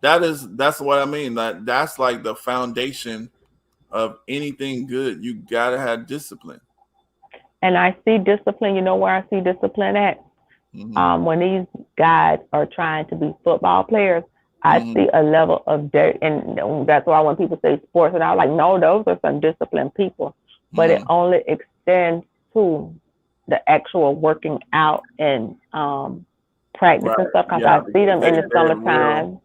That's what I mean. That's like the foundation of anything good. You gotta have discipline. And I see discipline. You know where I see discipline at? When these guys are trying to be football players, I see a level of dirt, and that's why when people say sports, and I'm like, no, those are some disciplined people, but it only extends to the actual working out and practice and stuff. Because I see them in the summertime.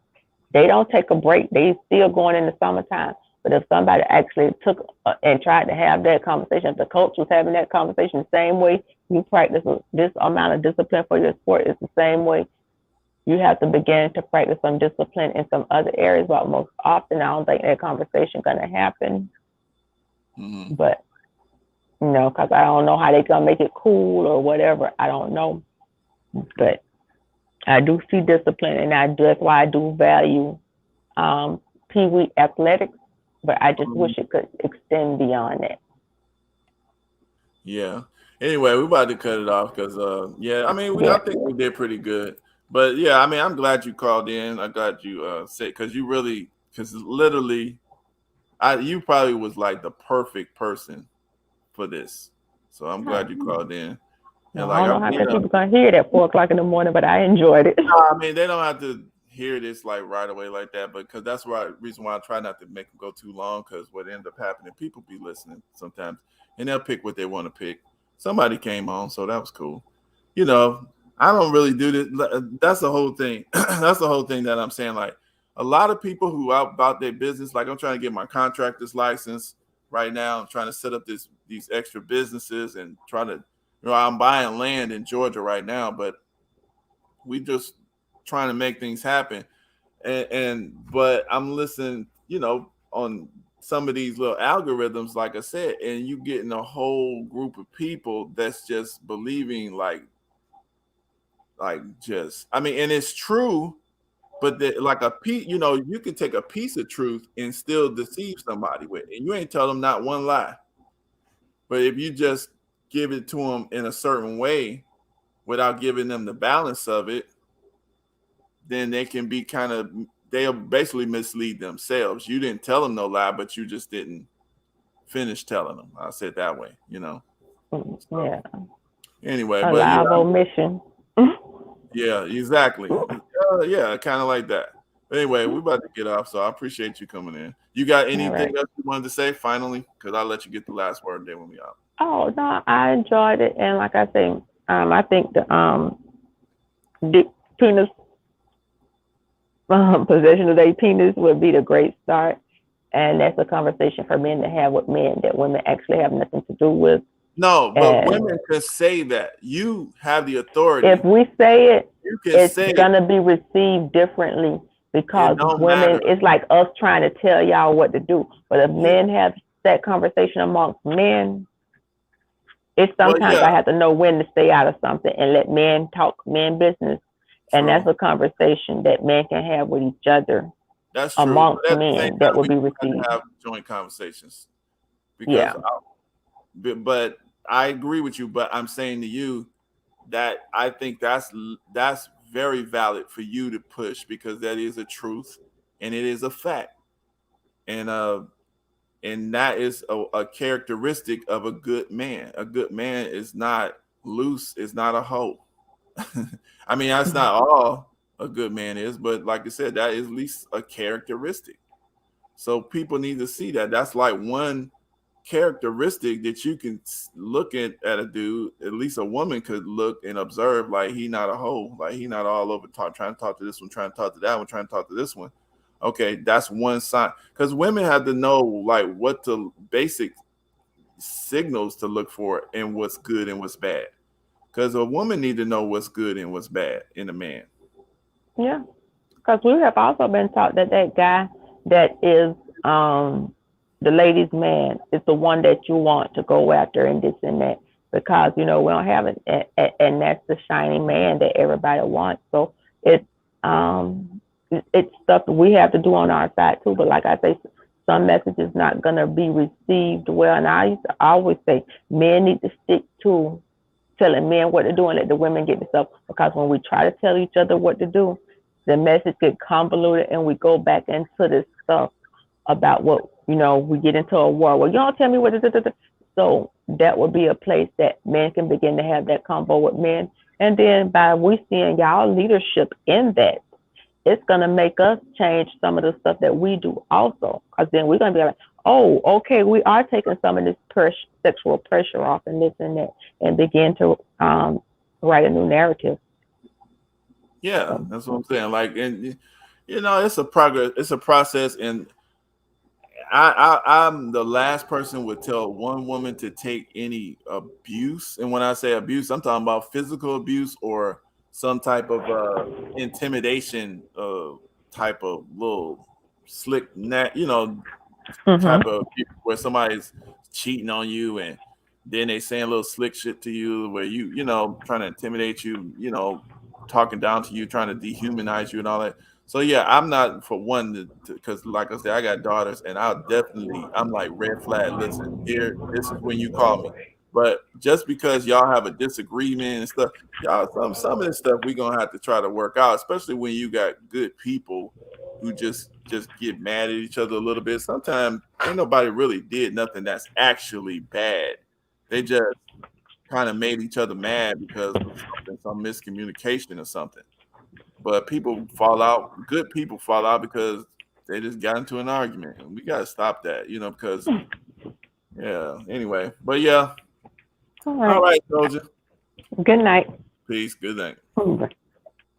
They don't take a break. They still going in the summertime. But if somebody actually took and tried to have that conversation, if the coach was having that conversation the same way you practice this amount of discipline for your sport, it's the same way you have to begin to practice some discipline in some other areas. But most often, I don't think that conversation going to happen. But, because I don't know how they going to make it cool or whatever. I don't know. But I do see discipline, and that's why I do value Pee Wee athletics. But I just wish it could extend beyond that. Yeah. Anyway, we're about to cut it off because, I mean, I think we did pretty good. But yeah, I mean, I'm glad you called in. I glad you said because literally, you probably was like the perfect person for this. So I'm glad you called in. And I don't know how people gonna hear it at 4 o'clock in the morning, but I enjoyed it. No, I mean, they don't have to hear this like right away like that, but because that's why reason why I try not to make them go too long, because what ends up happening, people be listening sometimes and they'll pick what they want to pick. Somebody came on, so that was cool. I don't really do this. That's the whole thing. That's the whole thing that I'm saying. Like a lot of people who out about their business, like I'm trying to get my contractor's license right now. I'm trying to set up these extra businesses and trying to, I'm buying land in Georgia right now, but we just trying to make things happen. But I'm listening, on some of these little algorithms, like I said, and you getting a whole group of people that's just believing and it's true, but you can take a piece of truth and still deceive somebody with, and you ain't tell them not one lie. But if you just give it to them in a certain way without giving them the balance of it, then they can be they'll basically mislead themselves. You didn't tell them no lie, but you just didn't finish telling them. I'll say it that way, So, anyway, a live omission. Yeah, exactly. Yeah, kind of like that. But anyway, we're about to get off, so I appreciate you coming in. You got anything else you wanted to say finally? Because I'll let you get the last word then when we out. Oh no, I enjoyed it, and like I say, I think the penis possession of their penis would be the great start, and that's a conversation for men to have with men that women actually have nothing to do with. No, but women can say that. You have the authority. If we say it, it's gonna be received differently because women, it's like us trying to tell y'all what to do. But if men have that conversation amongst men, it's sometimes I have to know when to stay out of something and let men talk men business. And that's a conversation that men can have with each other. That's true. Amongst men that would be received. Have joint conversations. Because but I agree with you, but I'm saying to you that I think that's very valid for you to push because that is a truth and it is a fact. And that is a characteristic of a good man. A good man is not loose, is not a hoe. I mean, that's not all a good man is, but like I said, that is at least a characteristic. So people need to see that. That's like one characteristic that you can look at a dude. At least a woman could look and observe, like he not a hoe, like he not all over trying to talk to this one, trying to talk to that one, trying to talk to this one. Okay, that's one sign. Because women have to know like what the basic signals to look for and what's good and what's bad. Because a woman need to know what's good and what's bad in a man. Yeah. Because we have also been taught that that guy that is the lady's man is the one that you want to go after and this and that. Because, you know, we don't have it, and that's the shining man that everybody wants. So it's stuff that we have to do on our side too. But like I say, some messages not gonna be received well. And I used to always say men need to stick to telling men what to do and let the women get the stuff. Because when we try to tell each other what to do, the message get convoluted and we go back into this stuff about what, you know, we get into a war. Well, you don't tell me what to do. So that would be a place that men can begin to have that convo with men. And then by we seeing y'all leadership in that, it's going to make us change some of the stuff that we do also. Because then we're going to be like, oh, okay, we are taking some of this sexual pressure off and this and that, and begin to write a new narrative. Yeah, that's what I'm saying. Like, and you know, it's a process, and I'm the last person would tell one woman to take any abuse. And when I say abuse, I'm talking about physical abuse or some type of intimidation type of little slick you know, type of abuse where somebody's cheating on you and then they saying little slick shit to you where you know, trying to intimidate you, you know, talking down to you, trying to dehumanize you and all that. So yeah, I'm not for one because like I said, I got daughters and I'm like red flag. Listen, here, this is when you call me. But just because y'all have a disagreement and stuff, y'all some of this stuff we gonna have to try to work out, especially when you got good people who just get mad at each other a little bit. Sometimes ain't nobody really did nothing that's actually bad. They just kind of made each other mad because of something, some miscommunication or something. But people fall out, good people fall out because they just got into an argument. And we gotta stop that, you know, because yeah, anyway. But yeah. All right, soldier. Good night. Peace. Good night.